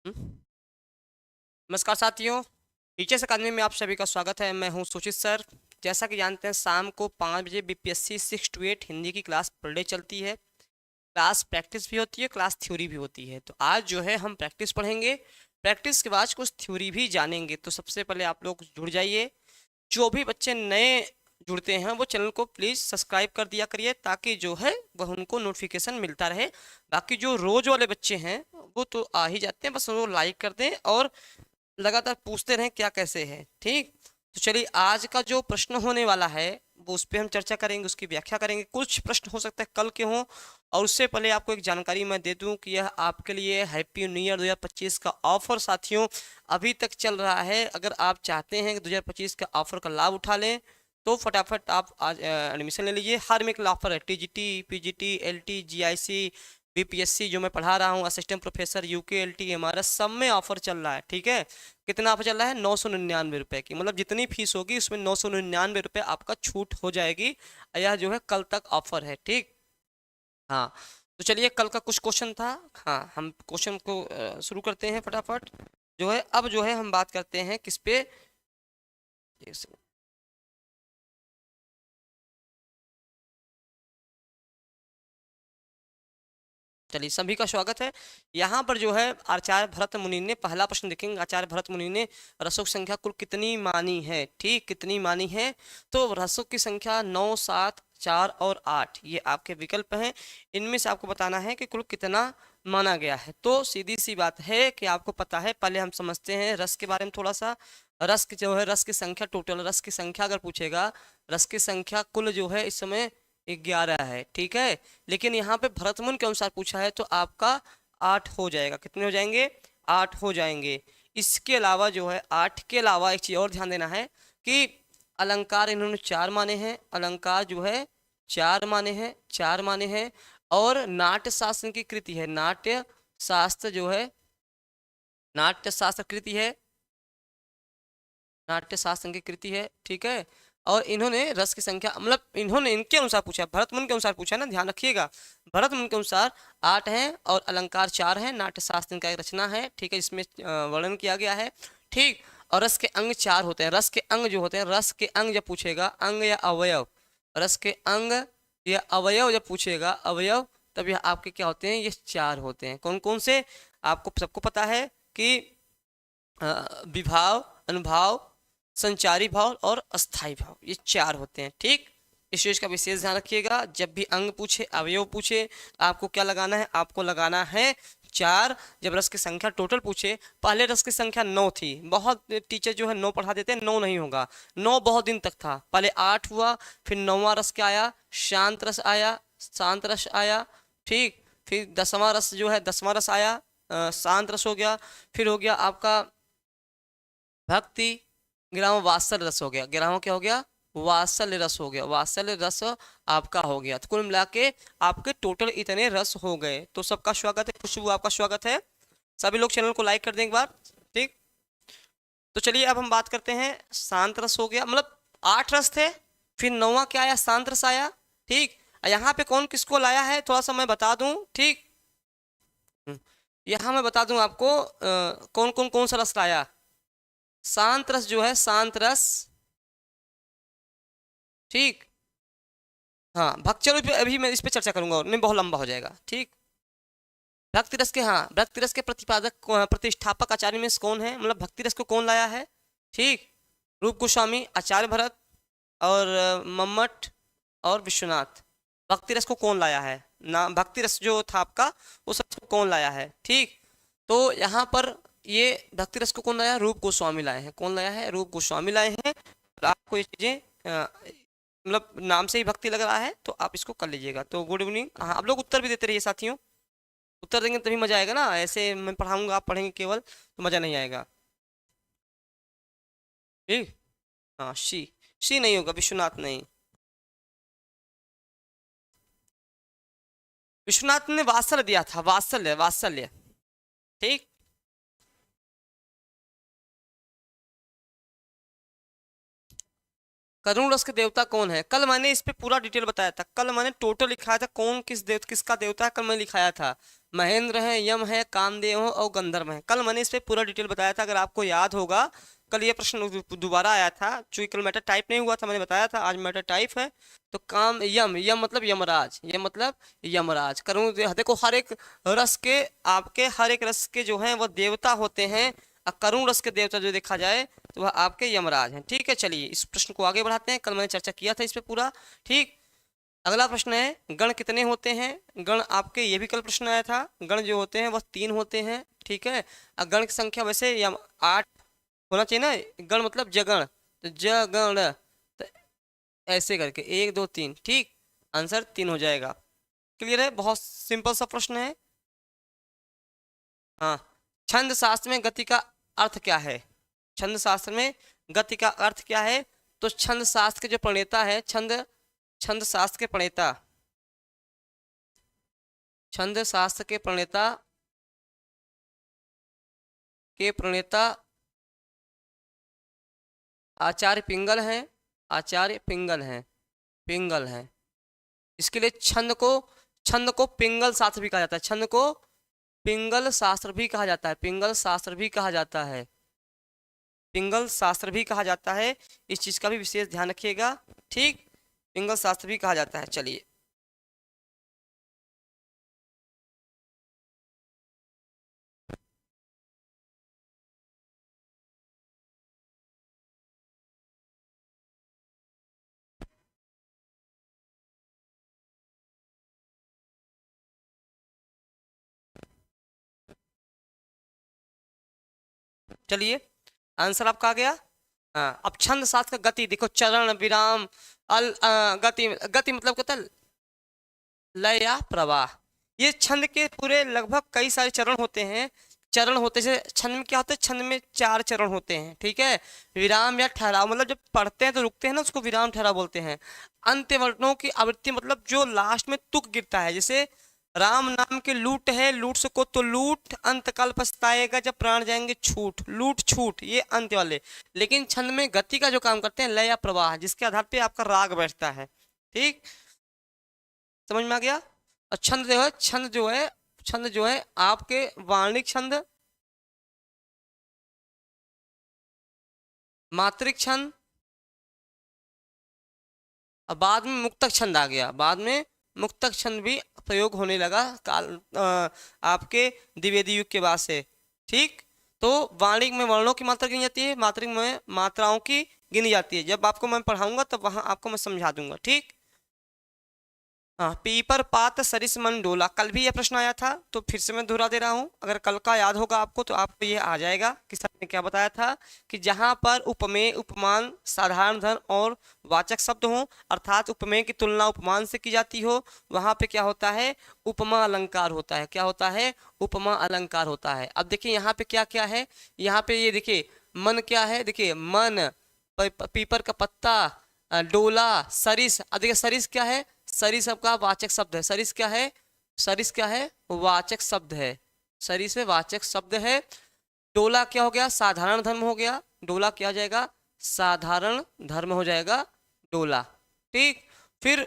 हम्म। नमस्कार साथियों, टीचर्स अकादमी में आप सभी का स्वागत है। मैं हूं सुचित सर। जैसा कि जानते हैं, शाम को 5 बजे बीपीएससी 6 to 8 हिंदी की क्लास पर डे चलती है। क्लास प्रैक्टिस भी होती है, क्लास थ्योरी भी होती है। तो आज जो है हम प्रैक्टिस पढ़ेंगे, प्रैक्टिस के बाद कुछ थ्योरी भी जानेंगे। तो सबसे पहले आप लोग जुड़ जाइए। जो भी बच्चे नए जुड़ते हैं वो चैनल को प्लीज़ सब्सक्राइब कर दिया करिए, ताकि जो है वह उनको नोटिफिकेशन मिलता रहे। बाकी जो रोज वाले बच्चे हैं वो तो आ ही जाते हैं, बस वो लाइक कर दें और लगातार पूछते रहें क्या कैसे है। ठीक, तो चलिए आज का जो प्रश्न होने वाला है वो उस पर हम चर्चा करेंगे, उसकी व्याख्या करेंगे। कुछ प्रश्न हो सकता है कल के हों, और उससे पहले आपको एक जानकारी मैं दे दूं कि यह आपके लिए हैप्पी न्यू ईयर 2025 का ऑफर साथियों अभी तक चल रहा है। अगर आप चाहते हैं कि 2025 का ऑफर का लाभ उठा लें तो फटाफट आप आज एडमिशन ले लीजिए। हर में एक ऑफर है, TGT, PGT, LT, GIC, BPSC जो मैं पढ़ा रहा हूँ, assistant professor, UK, LT, MRS, सब में ऑफर चल रहा है। ठीक है, कितना ऑफर चल रहा है? 999 रुपए की, मतलब जितनी फीस होगी उसमें 999 रुपये आपका छूट हो जाएगी। यह जो है कल तक ऑफर है। ठीक, हाँ। तो चलिए, कल का कुछ क्वेश्चन था। हाँ, हम क्वेश्चन को शुरू करते हैं फटाफट। जो है अब जो है हम बात करते हैं किस पे। एक सेकंड। चलिए, सभी का स्वागत है। यहाँ पर जो है आचार्य भरत मुनि ने पहला प्रश्न देखेंगे। आचार्य भरत मुनि ने रसों की संख्या कुल कितनी मानी है? ठीक, कितनी मानी है? तो रसों की संख्या 9, 7, 4 और 8, ये आपके विकल्प हैं। इनमें से आपको बताना है कि कुल कितना माना गया है। तो सीधी सी बात है कि आपको पता है। पहले हम समझते हैं रस के बारे में थोड़ा सा। रस की जो है, रस की संख्या, टोटल रस की संख्या अगर पूछेगा, रस की संख्या कुल जो है इस समय 11 है। ठीक है, लेकिन यहाँ पे भरतमुनि के अनुसार पूछा है तो आपका 8 हो जाएगा। कितने हो जाएंगे? 8 हो जाएंगे। इसके अलावा जो है 8 के अलावा एक चीज और ध्यान देना है कि अलंकार इन्होंने 4 माने हैं। अलंकार जो है 4 माने हैं, 4 माने हैं। और नाट्य शास्त्र की कृति है, नाट्य शास्त्र जो है, नाट्य शास्त्र कृति है, नाट्य शास्त्र की कृति है। ठीक है, और इन्होंने रस की संख्या, मतलब इन्होंने इनके अनुसार पूछा, भरत मुनि के अनुसार पूछा ना, ध्यान रखिएगा। भरत मुनि के अनुसार 8 हैं और अलंकार 4 हैं। नाट्य शास्त्र इनका एक रचना है। ठीक है, इसमें वर्णन किया गया है। ठीक, और रस के अंग 4 होते हैं। रस के अंग जो होते हैं, रस के अंग जब पूछेगा, अंग या अवयव, रस के अंग या अवयव जब पूछेगा, अवयव, तब यह आपके क्या होते हैं? ये 4 होते हैं। कौन कौन से? आपको सबको पता है कि विभाव, अनुभाव, संचारी भाव और अस्थाई भाव, ये 4 होते हैं। ठीक, इस चीज का विशेष ध्यान रखिएगा। जब भी अंग पूछे, अवयव पूछे, आपको क्या लगाना है? आपको लगाना है 4। जब रस की संख्या टोटल पूछे, पहले रस की संख्या 9 थी। बहुत टीचर जो है 9 पढ़ा देते हैं, 9 नहीं होगा। 9 बहुत दिन तक था। पहले 8 हुआ, फिर 9वां रस क्या आया? शांत रस आया, शांत रस आया। ठीक, फिर 10वां रस जो है, 10वां रस आया, शांत रस हो गया। फिर हो गया आपका भक्ति, ग्राम वात्सल्य रस हो गया। ग्राम क्या हो गया? वात्सल्य रस हो गया। वात्सल्य रस आपका हो गया। तो कुल मिला के आपके टोटल इतने रस हो गए। तो सबका स्वागत है। खुशबू, आपका स्वागत है। सभी लोग चैनल को लाइक कर दें एक बार। ठीक, तो चलिए अब हम बात करते हैं। शांत रस हो गया, मतलब 8 रस थे, फिर 9वां क्या आया? शांत रस आया। ठीक, यहाँ पे कौन किसको लाया है थोड़ा सा मैं बता दूं। ठीक, यहाँ मैं बता दूं आपको कौन कौन कौन सा रस लाया। शांत रस जो है, शांत रस। ठीक, हाँ, भक्त, चलो अभी मैं इस पे चर्चा करूंगा और नहीं, बहुत लंबा हो जाएगा। ठीक, भक्ति रस के, हाँ, भक्ति रस के प्रतिपादक प्रतिष्ठापक आचार्य में से कौन है? मतलब भक्ति रस को कौन लाया है? ठीक, रूप गोस्वामी, आचार्य भरत और मम्मट और विश्वनाथ। भक्ति रस को कौन लाया है? ना, भक्ति रस जो था आपका, उस रस को कौन लाया है? ठीक, तो यहाँ पर ये भक्ति रस को कौन लाया? रूप गोस्वामी लाए हैं। कौन लाया है? रूप गोस्वामी लाए हैं। और आपको ये चीजें मतलब नाम से ही भक्ति लग रहा है तो आप इसको कर लीजिएगा। तो गुड इवनिंग। हाँ, आप लोग उत्तर भी देते रहिए साथियों। उत्तर देंगे तभी मजा आएगा ना, ऐसे मैं पढ़ाऊंगा आप पढ़ेंगे केवल तो मजा नहीं आएगा। ठीक, हाँ, शी नहीं होगा, विश्वनाथ नहीं। विश्वनाथ ने वात्सल्य दिया था, वात्सल्य, वात्सल्य। ठीक, करुण रस के देवता कौन है? कल मैंने इस पे पूरा डिटेल बताया था। कल मैंने टोटल लिखाया था कौन किस किसका देवता है, कल मैंने लिखाया था। महेंद्र है, यम है, कामदेव है और गंधर्व है। कल मैंने इस पे पूरा डिटेल बताया था, अगर आपको याद होगा। कल ये प्रश्न दोबारा आया था, चूंकि कल मैटर टाइप नहीं हुआ था, मैंने बताया था आज मैटर टाइप है। तो काम यम, यम मतलब यमराज, यम मतलब यमराज। करूँ देखो, हर एक रस के, आपके हर एक रस के जो हैं वो देवता होते हैं। करुण रस के देवता जो देखा जाए तो वह आपके यमराज हैं। ठीक है, चलिए इस प्रश्न को आगे बढ़ाते हैं, कल मैंने चर्चा किया था इस पे पूरा। ठीक, अगला प्रश्न है गण कितने होते हैं। गण आपके ये भी कल प्रश्न आया था, गण जो होते हैं वह 3 होते हैं। ठीक है, गण की संख्या वैसे या 8 होना चाहिए ना, गण मतलब जगण, तो जगण, तो ऐसे करके 1 2 3, ठीक, आंसर 3 हो जाएगा। क्लियर है, बहुत सिंपल सा प्रश्न है। हाँ, छंद शास्त्र में गति का अर्थ क्या है। छंद शास्त्र में गति का अर्थ क्या है। तो छंद शास्त्र के जो प्रणेता है, छंद छंद शास्त्र के प्रणेता, छंद शास्त्र के प्रणेता आचार्य पिंगल हैं। आचार्य पिंगल हैं, पिंगल हैं। इसके लिए छंद को पिंगल शास्त्र भी कहा जाता है। छंद को पिंगल शास्त्र भी कहा जाता है। पिंगल शास्त्र भी कहा जाता है। पिंगल शास्त्र भी कहा जाता है। इस चीज का भी विशेष ध्यान रखिएगा। ठीक, पिंगल शास्त्र भी कहा जाता है। चलिए, चलिए आंसर आपका आ गया। हाँ, अब छंद शास्त्र का गति देखो, चरण विराम गति, गति मतलब कहता है लय या प्रवाह। ये छंद के पूरे लगभग कई सारे चरण होते हैं। चरण होते हैं, छंद में क्या होता है, छंद में 4 चरण होते हैं। ठीक है, विराम या ठहराव मतलब जब पढ़ते हैं तो रुकते हैं ना, उसको विराम ठहराव बोलते हैं। अंत्यवर्णों की आवृत्ति मतलब जो लास्ट में तुक गिरता है, जैसे राम नाम के लूट है, लूट सको तो लूट, अंतकाल पछताएगा जब प्राण जाएंगे छूट, लूट छूट, ये अंत्य वाले। लेकिन छंद में गति का जो काम करते हैं लय या प्रवाह, जिसके आधार पे आपका राग बैठता है। ठीक, समझ में आ गया। और छंद जो है आपके वार्णिक छंद, मात्रिक छंद, और बाद में मुक्तक छंद आ गया। बाद में मुक्तक छंद भी प्रयोग होने लगा आपके द्विवेदी युग के बाद से। ठीक, तो वार्णिक में वर्णों की मात्रा गिनी जाती है, मात्रिक में मात्राओं की गिनी जाती है। जब आपको मैं पढ़ाऊंगा तब वहां आपको मैं समझा दूंगा। ठीक, हाँ, पीपर पात सरिस मन डोला, कल भी यह प्रश्न आया था, तो फिर से मैं दोहरा दे रहा हूँ। अगर कल का याद होगा आपको तो आपको ये आ जाएगा कि सर ने क्या बताया था, कि जहां पर उपमेय उपमान साधारण धर्म और वाचक शब्द हो, अर्थात उपमेय की तुलना उपमान से की जाती हो, वहां पे क्या होता है, उपमा अलंकार होता है। क्या होता है, उपमा अलंकार होता है। अब देखिए यहाँ पे क्या क्या है। यहाँ पे ये देखिए, मन क्या है, देखिए मन, पीपर का पत्ता, डोला, सरिस। अब देखिए सरिस क्या है, सरिस आपका वाचक शब्द है। सरिस क्या है, सरिस क्या है, वाचक शब्द है। सरिस में वाचक शब्द है। डोला क्या हो गया, साधारण धर्म हो गया। डोला क्या हो जाएगा, साधारण धर्म हो जाएगा डोला। ठीक, फिर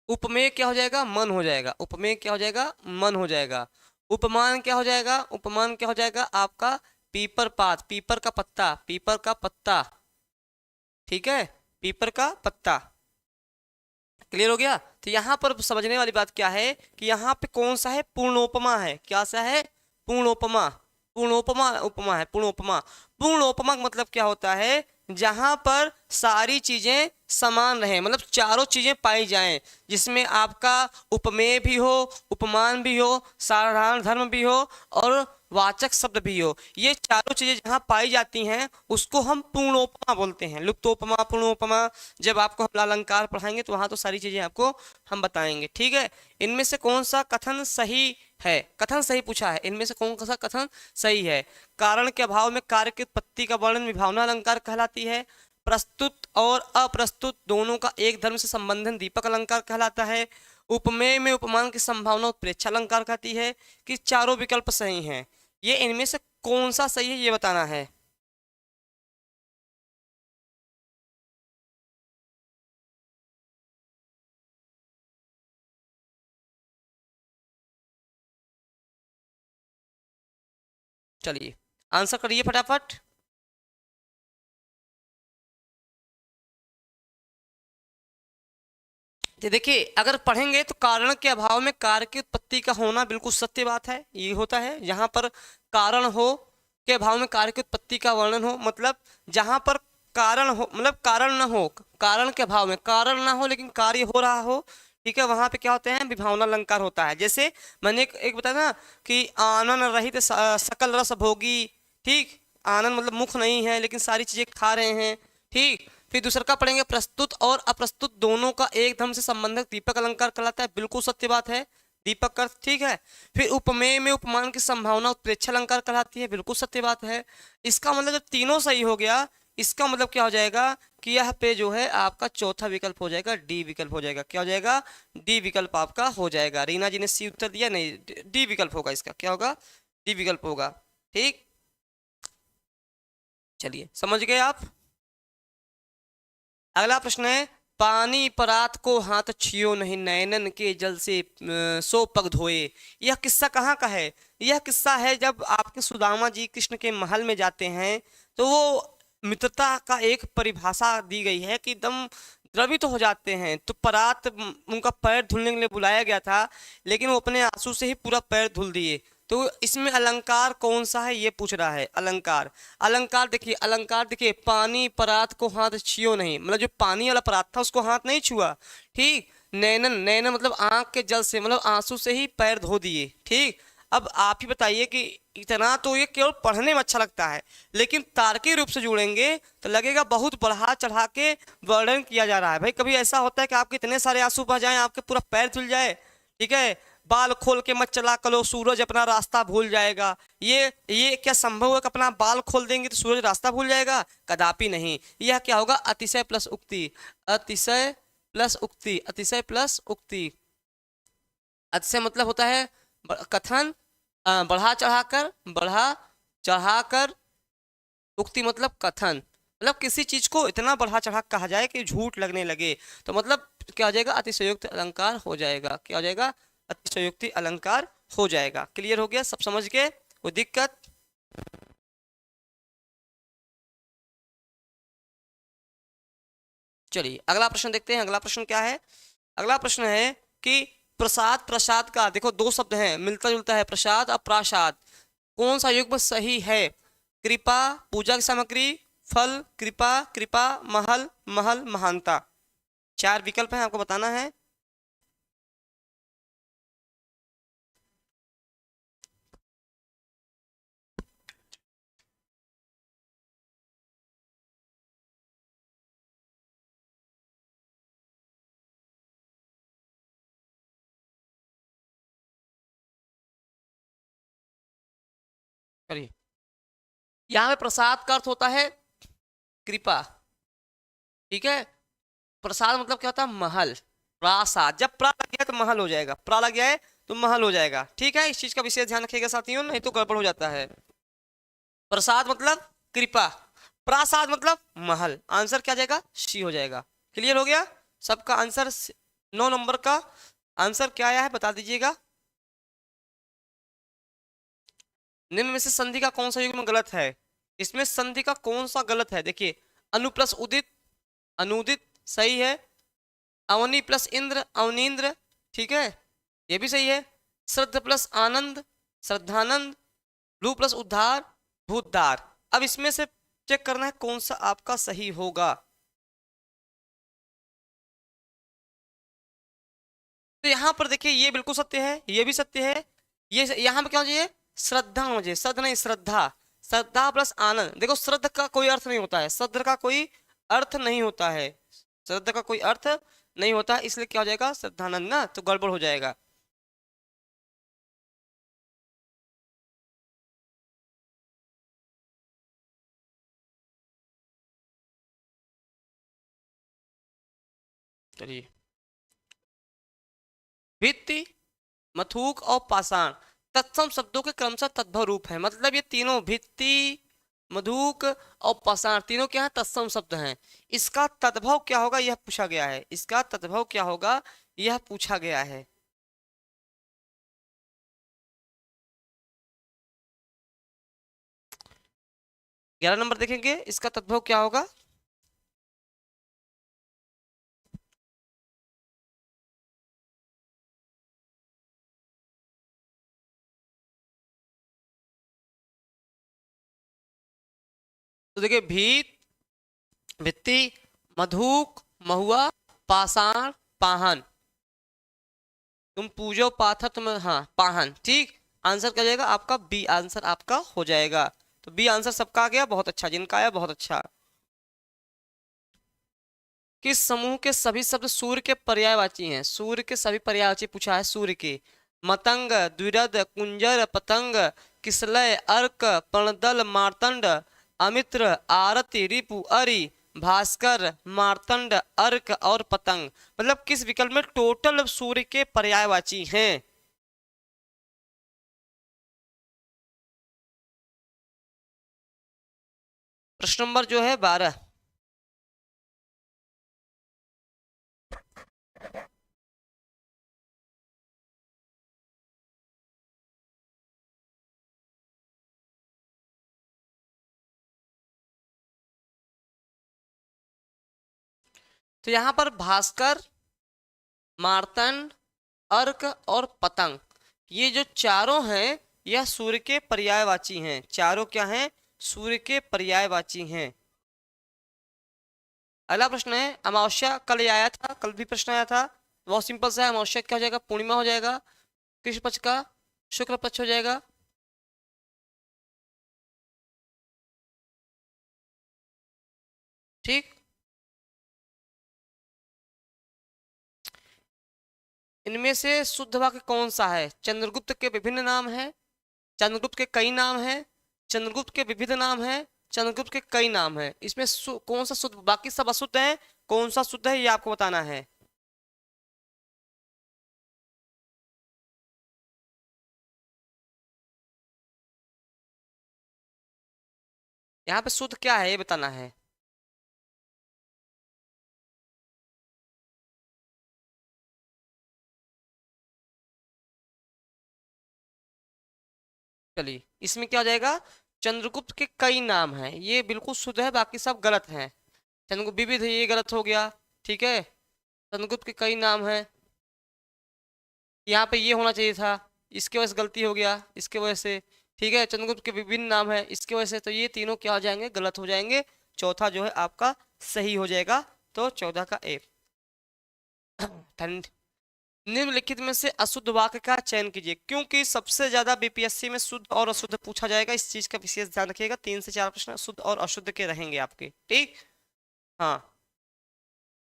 उपमेय क्या हो जाएगा, मन हो जाएगा। उपमेय क्या हो जाएगा, मन हो जाएगा। उपमान क्या हो जाएगा, उपमान क्या हो जाएगा आपका पीपर पात, पीपर का पत्ता, पीपर का पत्ता। ठीक है, पीपर का पत्ता। क्लियर हो गया। तो यहाँ पर समझने वाली बात क्या है, कि यहाँ पे कौन सा है, पूर्णोपमा है। क्या सा है, पूर्णोपमा। पूर्णोपमा उपमा है, पूर्णोपमा। पूर्णोपमा का मतलब क्या होता है, जहां पर सारी चीजें समान रहे, मतलब चारों चीजें पाई जाएं, जिसमें आपका उपमेय भी हो, उपमान भी हो, साधारण धर्म भी हो, और वाचक शब्द भी हो। ये चारों चीजें जहां पाई जाती हैं उसको हम पूर्णोपमा बोलते हैं। लुप्तोपमा, पूर्णोपमा। जब आपको हम अलंकार पढ़ाएंगे तो वहां तो सारी चीजें आपको हम बताएंगे। ठीक है, इनमें से कौन सा कथन सही है, कथन सही पूछा है, इनमें से कौन सा कथन सही है। कारण के अभाव में कार्य की उत्पत्ति का वर्णन विभावना अलंकार कहलाती है। प्रस्तुत और अप्रस्तुत दोनों का एक धर्म से संबंधन दीपक अलंकार कहलाता है। उपमेय में उपमान की संभावना उत्प्रेक्षा अलंकार कहती है। कि चारों विकल्प सही हैं, ये इनमें से कौन सा सही है ये बताना है। चलिए आंसर करिए फटाफट। तो देखिए अगर पढ़ेंगे तो कारण के अभाव में कार्य की उत्पत्ति का होना बिल्कुल सत्य बात है, ये होता है। यहाँ पर कारण हो के अभाव में कार्य की उत्पत्ति का वर्णन हो, मतलब जहाँ पर कारण हो मतलब कारण न हो, कारण के अभाव में कारण ना हो लेकिन कार्य हो रहा हो, ठीक है, वहां पे क्या होते हैं, विभावना अलंकार होता है। जैसे मैंने एक बताया ना कि आनंद रहित सकल रस भोगी, ठीक, आनंद मतलब मुख नहीं है लेकिन सारी चीजें खा रहे हैं, ठीक। फिर दूसरा का पढ़ेंगे, प्रस्तुत और अप्रस्तुत दोनों का एक धर्म से संबंधक दीपक अलंकार कहलाता है, बिल्कुल सत्य बात है, दीपक का, ठीक है। फिर उपमेय में उपमान की संभावना उत्प्रेक्षा अलंकार कहलाती है, बिल्कुल सत्य बात है। इसका मतलब जब तीनों सही हो गया, इसका मतलब क्या हो जाएगा कि यह पे जो है आपका चौथा विकल्प हो जाएगा, डी विकल्प हो जाएगा। क्या हो जाएगा, डी विकल्प आपका हो जाएगा। रीना जी ने सी उत्तर दिया, नहीं, डी विकल्प होगा इसका, क्या होगा, डी विकल्प होगा, ठीक। चलिए समझ गए आप। अगला प्रश्न है, पानी परात को हाथ छियो नहीं, नैनन के जल से सो पग धोए। यह किस्सा कहाँ का है, यह किस्सा है जब आपके सुदामा जी कृष्ण के महल में जाते हैं, तो वो मित्रता का एक परिभाषा दी गई है कि एकदम द्रवित हो जाते हैं, तो परात उनका पैर धुलने के लिए बुलाया गया था, लेकिन वो अपने आंसू से ही पूरा पैर धुल दिए। तो इसमें अलंकार कौन सा है ये पूछ रहा है, अलंकार। अलंकार देखिए, अलंकार देखिए, पानी परात को हाथ छियो नहीं, मतलब जो पानी वाला परात था उसको हाथ नहीं छुआ, ठीक। नैनन, नैनन मतलब आंख के जल से, मतलब आंसू से ही पैर धो दिए, ठीक। अब आप ही बताइए कि इतना तो ये केवल पढ़ने में अच्छा लगता है, लेकिन तार्किक रूप से जुड़ेंगे तो लगेगा बहुत बढ़ा चढ़ा के वर्णन किया जा रहा है। भाई कभी ऐसा होता है कि आपके इतने सारे आंसू बह जाएं, आपके पूरा पैर धुल जाए, ठीक है, बाल खोल के मत चला करो, सूरज अपना रास्ता भूल जाएगा। ये क्या संभव है कि अपना बाल खोल देंगे तो सूरज रास्ता भूल जाएगा, कदापि नहीं। यह क्या होगा, अतिशय प्लस उक्ति, अतिशय प्लस उक्ति, अतिशय प्लस उक्ति। अतिशय मतलब होता है कथन, बढ़ा चढ़ाकर, बढ़ा चढ़ाकर, उक्ति मतलब कथन, मतलब किसी चीज को इतना बढ़ा चढ़ा कहा जाए कि झूठ लगने लगे, तो मतलब क्या हो जाएगा, अतिशयोक्ति अलंकार हो जाएगा। क्या हो जाएगा, अतिशयोक्ति अलंकार हो जाएगा। क्लियर हो गया, सब समझ गए, कोई दिक्कत। चलिए अगला प्रश्न देखते हैं। अगला प्रश्न क्या है, अगला प्रश्न है कि प्रसाद, प्रसाद का देखो दो शब्द हैं, मिलता जुलता है, प्रसाद और प्रासाद, कौन सा युग्म सही है। कृपा पूजा की सामग्री, फल कृपा, कृपा महल, महल महानता। चार विकल्प हैं, आपको बताना है। करिए, यहाँ पे प्रसाद का अर्थ होता है कृपा, ठीक है। प्रसाद मतलब क्या होता है, महल, प्रासाद, जब प्रा लग गया तो महल हो जाएगा, प्रा लग गया है तो महल हो जाएगा, ठीक है। इस चीज का विशेष ध्यान रखिएगा साथियों, नहीं तो गड़बड़ हो जाता है। प्रसाद मतलब कृपा, प्रासाद मतलब महल, आंसर क्या जाएगा, सी हो जाएगा। क्लियर हो गया, सबका आंसर 9 नंबर का आंसर क्या आया है बता दीजिएगा। निम्न में से संधि का कौन सा युग्म गलत है, इसमें संधि का कौन सा गलत है, देखिए, अनु प्लस उदित, अनुदित सही है। अवनी प्लस इंद्र, अवनींद्र, ठीक है, ये भी सही है। श्रद्ध प्लस आनंद, श्रद्धानंद। भू प्लस उद्धार, भूतधार। अब इसमें से चेक करना है कौन सा आपका सही होगा। तो यहाँ पर देखिए ये बिल्कुल सत्य है, ये भी सत्य है। ये यहाँ पे क्या हो चाहिए, श्रद्धा होना चाहिए, श्रद्धा नहीं श्रद्धा, श्रद्धा प्लस आनंद। देखो श्रद्धा का कोई अर्थ नहीं होता है, श्रद्धा का कोई अर्थ नहीं होता है, श्रद्धा का कोई अर्थ नहीं होता है, इसलिए क्या हो जाएगा, श्रद्धानंद ना, तो गड़बड़ हो जाएगा। चलिए, भित्ति, मथुक और पाषाण तत्सम शब्दों के क्रमशः तद्भव रूप है, मतलब ये तीनों भित्ति, मधुक और पाषाण तीनों क्या है, तत्सम शब्द हैं। इसका तद्भव क्या होगा यह पूछा गया है, इसका तद्भव क्या होगा यह पूछा गया है। 11 नंबर देखेंगे, इसका तद्भव क्या होगा? तो देखिए, भीत, भित्ति, मधुक, महुआ, पाषाण, पाहन। तुम पूजो पाथा तुम, हाँ पाहन, ठीक। आंसर क्या जाएगा आपका? बी आंसर आपका हो जाएगा। तो बी आंसर सबका आ गया, बहुत अच्छा। जिनका आया बहुत अच्छा। किस समूह के सभी शब्द सूर्य के पर्यायवाची हैं? सूर्य के सभी पर्यायवाची पूछा है, सूर्य के। मतंग, द्विरद, कुंजर, पतंग, किसलय, अर्क, प्रणदल, मार्तंड, अमित्र, आरति, रिपु, अरि, भास्कर, मार्तंड, अर्क और पतंग। मतलब किस विकल्प में टोटल सूर्य के पर्यायवाची हैं? प्रश्न नंबर जो है 12। तो यहाँ पर भास्कर, मार्तंड, अर्क और पतंग, ये जो चारों हैं यह सूर्य के पर्यायवाची हैं। चारों क्या हैं? सूर्य के पर्यायवाची हैं। अगला प्रश्न है, अमावस्या कल ये आया था, कल भी प्रश्न आया था। बहुत सिंपल सा है, अमावस्या क्या हो जाएगा? पूर्णिमा हो जाएगा। कृष्ण पक्ष का शुक्ल पक्ष हो जाएगा। ठीक। इनमें से शुद्ध वाक्य कौन सा है? चंद्रगुप्त के विभिन्न नाम है, चंद्रगुप्त के कई नाम है, चंद्रगुप्त के विविध नाम है, चंद्रगुप्त के कई नाम है। इसमें कौन सा शुद्ध? बाकी सब अशुद्ध है, कौन सा शुद्ध है ये आपको बताना है। यहाँ पे शुद्ध क्या है ये बताना है। चलिए, इसमें क्या हो जाएगा? चंद्रगुप्त के कई नाम हैं, ये बिल्कुल शुद्ध है, बाकी सब गलत हैं। चंद्रगुप्त विविध है, ये गलत हो गया। ठीक है, चंद्रगुप्त के कई नाम हैं, यहाँ पे ये होना चाहिए था, इसके वजह से गलती हो गया, इसके वजह से। ठीक है, चंद्रगुप्त के विभिन्न नाम है, इसके वजह से। तो ये तीनों क्या हो जाएंगे? गलत हो जाएंगे। चौथा जो है आपका सही हो जाएगा। तो 14 का ए। ठंड। निम्नलिखित में से अशुद्ध वाक्य का चयन कीजिए, क्योंकि सबसे ज्यादा बीपीएससी में शुद्ध और अशुद्ध पूछा जाएगा, इस चीज का विशेष ध्यान रखिएगा। 3 से 4 प्रश्न शुद्ध और अशुद्ध के रहेंगे आपके। ठीक। हाँ,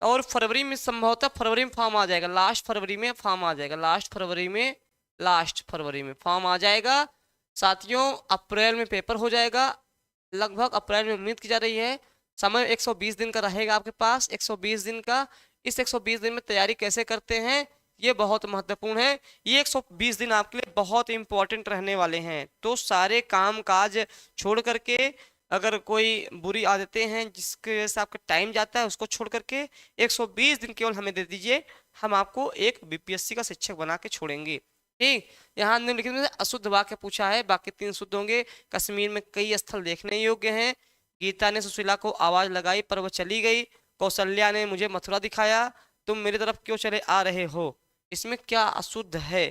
और फरवरी में संभवतः फरवरी में फॉर्म आ जाएगा, लास्ट फरवरी में फॉर्म आ जाएगा, लास्ट फरवरी में, लास्ट फरवरी में फॉर्म आ जाएगा। साथियों, अप्रैल में पेपर हो जाएगा, लगभग अप्रैल में उम्मीद की जा रही है। समय 120 दिन का रहेगा आपके पास, 120 दिन का। इस 120 दिन में तैयारी कैसे करते हैं ये बहुत महत्वपूर्ण है। ये 120 दिन आपके लिए बहुत इंपॉर्टेंट रहने वाले हैं। तो सारे काम काज छोड़ करके, अगर कोई बुरी आदतें हैं जिसकी वजह से आपका टाइम जाता है, उसको छोड़ करके 120 दिन केवल हमें दे दीजिए, हम आपको एक बीपीएससी का शिक्षक बना के छोड़ेंगे। ठीक। यहाँ निम्नलिखित में से अशुद्ध वाक्य पूछा है, बाकी 3 शुद्ध होंगे। कश्मीर में कई स्थल देखने योग्य हैं। गीता ने सुशीला को आवाज लगाई पर वह चली गई। कौशल्या ने मुझे मथुरा दिखाया। तुम मेरी तरफ क्यों चले आ रहे हो? इसमें क्या अशुद्ध है?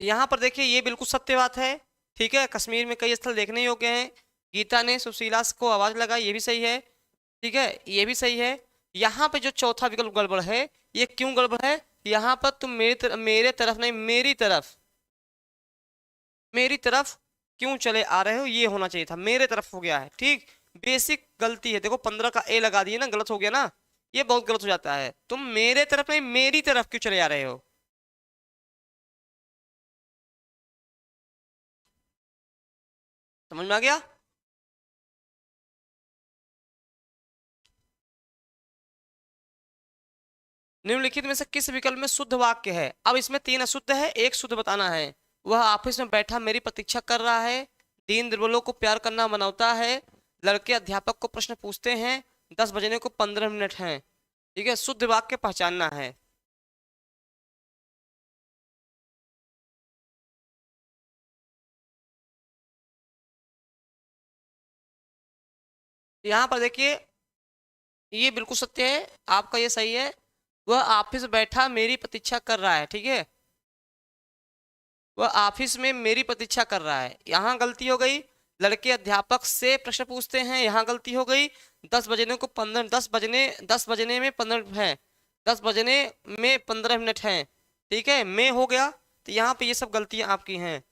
यहाँ पर देखिए, ये बिल्कुल सत्य बात है। ठीक है, कश्मीर में कई स्थल देखने योग्य हैं। गीता ने सुशीला को आवाज लगाई, ये भी सही है। ठीक है, ये भी सही है। यहाँ पे जो चौथा विकल्प गड़बड़ है, ये क्यों गड़बड़ है? यहाँ पर तुम मेरे तरफ नहीं, मेरी तरफ, मेरी तरफ क्यों चले आ रहे हो, ये होना चाहिए था, मेरे तरफ हो गया है। ठीक, बेसिक गलती है। देखो 15 का ए लगा दिए ना, गलत हो गया ना, ये बहुत गलत हो जाता है। तुम मेरे तरफ नहीं, मेरी तरफ क्यों चले आ रहे हो? समझ में आ गया? निम्नलिखित में से किस विकल्प में शुद्ध वाक्य है? अब इसमें 3 अशुद्ध है, एक शुद्ध बताना है। वह ऑफिस में बैठा मेरी प्रतीक्षा कर रहा है। दीन दुर्बलों को प्यार करना मनौता है। लड़के अध्यापक को प्रश्न पूछते हैं। 10 बजने को 15 मिनट हैं। ठीक है, शुद्ध वाक्य पहचानना है। यहाँ पर देखिए, ये बिल्कुल सत्य है, आपका ये सही है। वह ऑफिस बैठा मेरी प्रतीक्षा कर रहा है। ठीक है, वह ऑफिस में मेरी प्रतीक्षा कर रहा है, यहाँ गलती हो गई। लड़के अध्यापक से प्रश्न पूछते हैं, यहाँ गलती हो गई। 10 बजने को 15, 10 बजने में 15 है, 10 बजने में 15 मिनट हैं। ठीक है, में हो गया, तो यहाँ पे ये सब गलतियां आपकी हैं।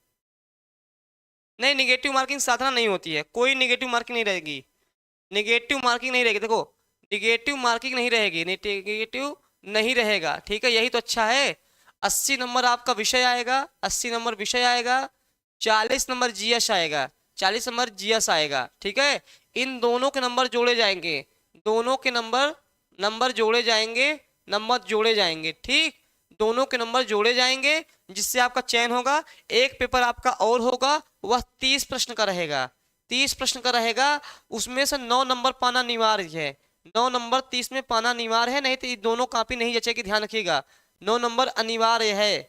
नहीं, निगेटिव मार्किंग साधना नहीं होती है, कोई निगेटिव मार्किंग नहीं रहेगी। निगेटिव मार्किंग नहीं रहेगी, देखो निगेटिव मार्किंग नहीं रहेगी, निगेटिव नहीं रहेगा। ठीक है, यही तो अच्छा है। 80 नंबर आपका विषय आएगा, 80 नंबर विषय आएगा, 40 नंबर जीएस आएगा, 40 नंबर जीएस आएगा। ठीक है, इन दोनों के नंबर जोड़े जाएंगे, दोनों के नंबर नंबर जोड़े जाएंगे, नंबर जोड़े जाएंगे। ठीक, दोनों के नंबर जोड़े जाएंगे, जिससे आपका चयन होगा। एक पेपर आपका और होगा, वह 30 प्रश्न का रहेगा, 30 प्रश्न का रहेगा। उसमें से 9 नंबर पाना अनिवार्य है, 9 नंबर 30 में पाना अनिवार्य है, नहीं तो ये दोनों कॉपी नहीं जचेगी, ध्यान रखिएगा। 9 नंबर अनिवार्य है।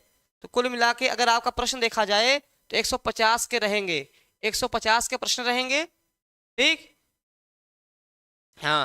तो कुल मिला के अगर आपका प्रश्न देखा जाए तो 150 के रहेंगे, 150 के प्रश्न रहेंगे। ठीक, हाँ,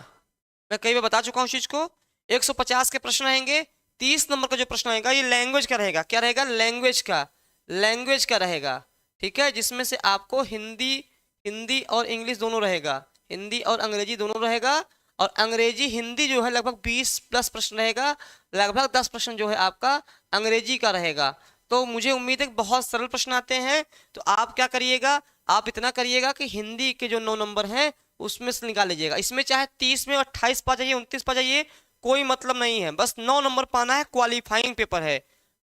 मैं कई बार बता चुका हूँ चीज को। 150 के प्रश्न रहेंगे। 30 नंबर का जो प्रश्न आएगा ये लैंग्वेज का रहेगा। क्या रहेगा? लैंग्वेज का, लैंग्वेज का रहेगा। ठीक है, जिसमें से आपको हिंदी, हिंदी और इंग्लिश दोनों रहेगा, हिंदी और अंग्रेजी दोनों रहेगा। और अंग्रेजी हिंदी जो है लगभग 20 प्लस प्रश्न रहेगा, लगभग 10 प्रश्न जो है आपका अंग्रेजी का रहेगा। तो मुझे उम्मीद है कि बहुत सरल प्रश्न आते हैं। तो आप क्या करिएगा, आप इतना करिएगा कि हिंदी के जो 9 नंबर हैं उसमें से निकाल लीजिएगा। इसमें चाहे 30 में 28 पा जाइए, 29 पा जाइए, कोई मतलब नहीं है, बस 9 नंबर पाना है, क्वालिफाइंग पेपर है।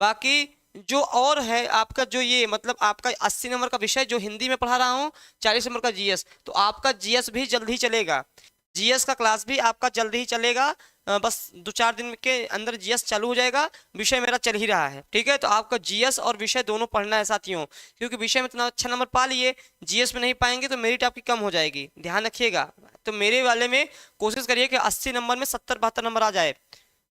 बाकी जो और है आपका, जो ये मतलब आपका 80 नंबर का विषय जो हिंदी में पढ़ा रहा हूँ, 40 नंबर का जीएस, तो आपका जीएस भी जल्द ही चलेगा, जीएस का क्लास भी आपका जल्द ही चलेगा। बस 2-4 दिन के अंदर जीएस चालू हो जाएगा, विषय मेरा चल ही रहा है। ठीक है, तो आपका जीएस और विषय दोनों पढ़ना है साथियों, क्योंकि विषय में इतना अच्छा नंबर पा लिए, जीएस में नहीं पाएंगे तो मेरिट आपकी कम हो जाएगी, ध्यान रखिएगा। तो मेरे वाले में कोशिश करिए कि 80 नंबर में 70-72 नंबर आ जाए।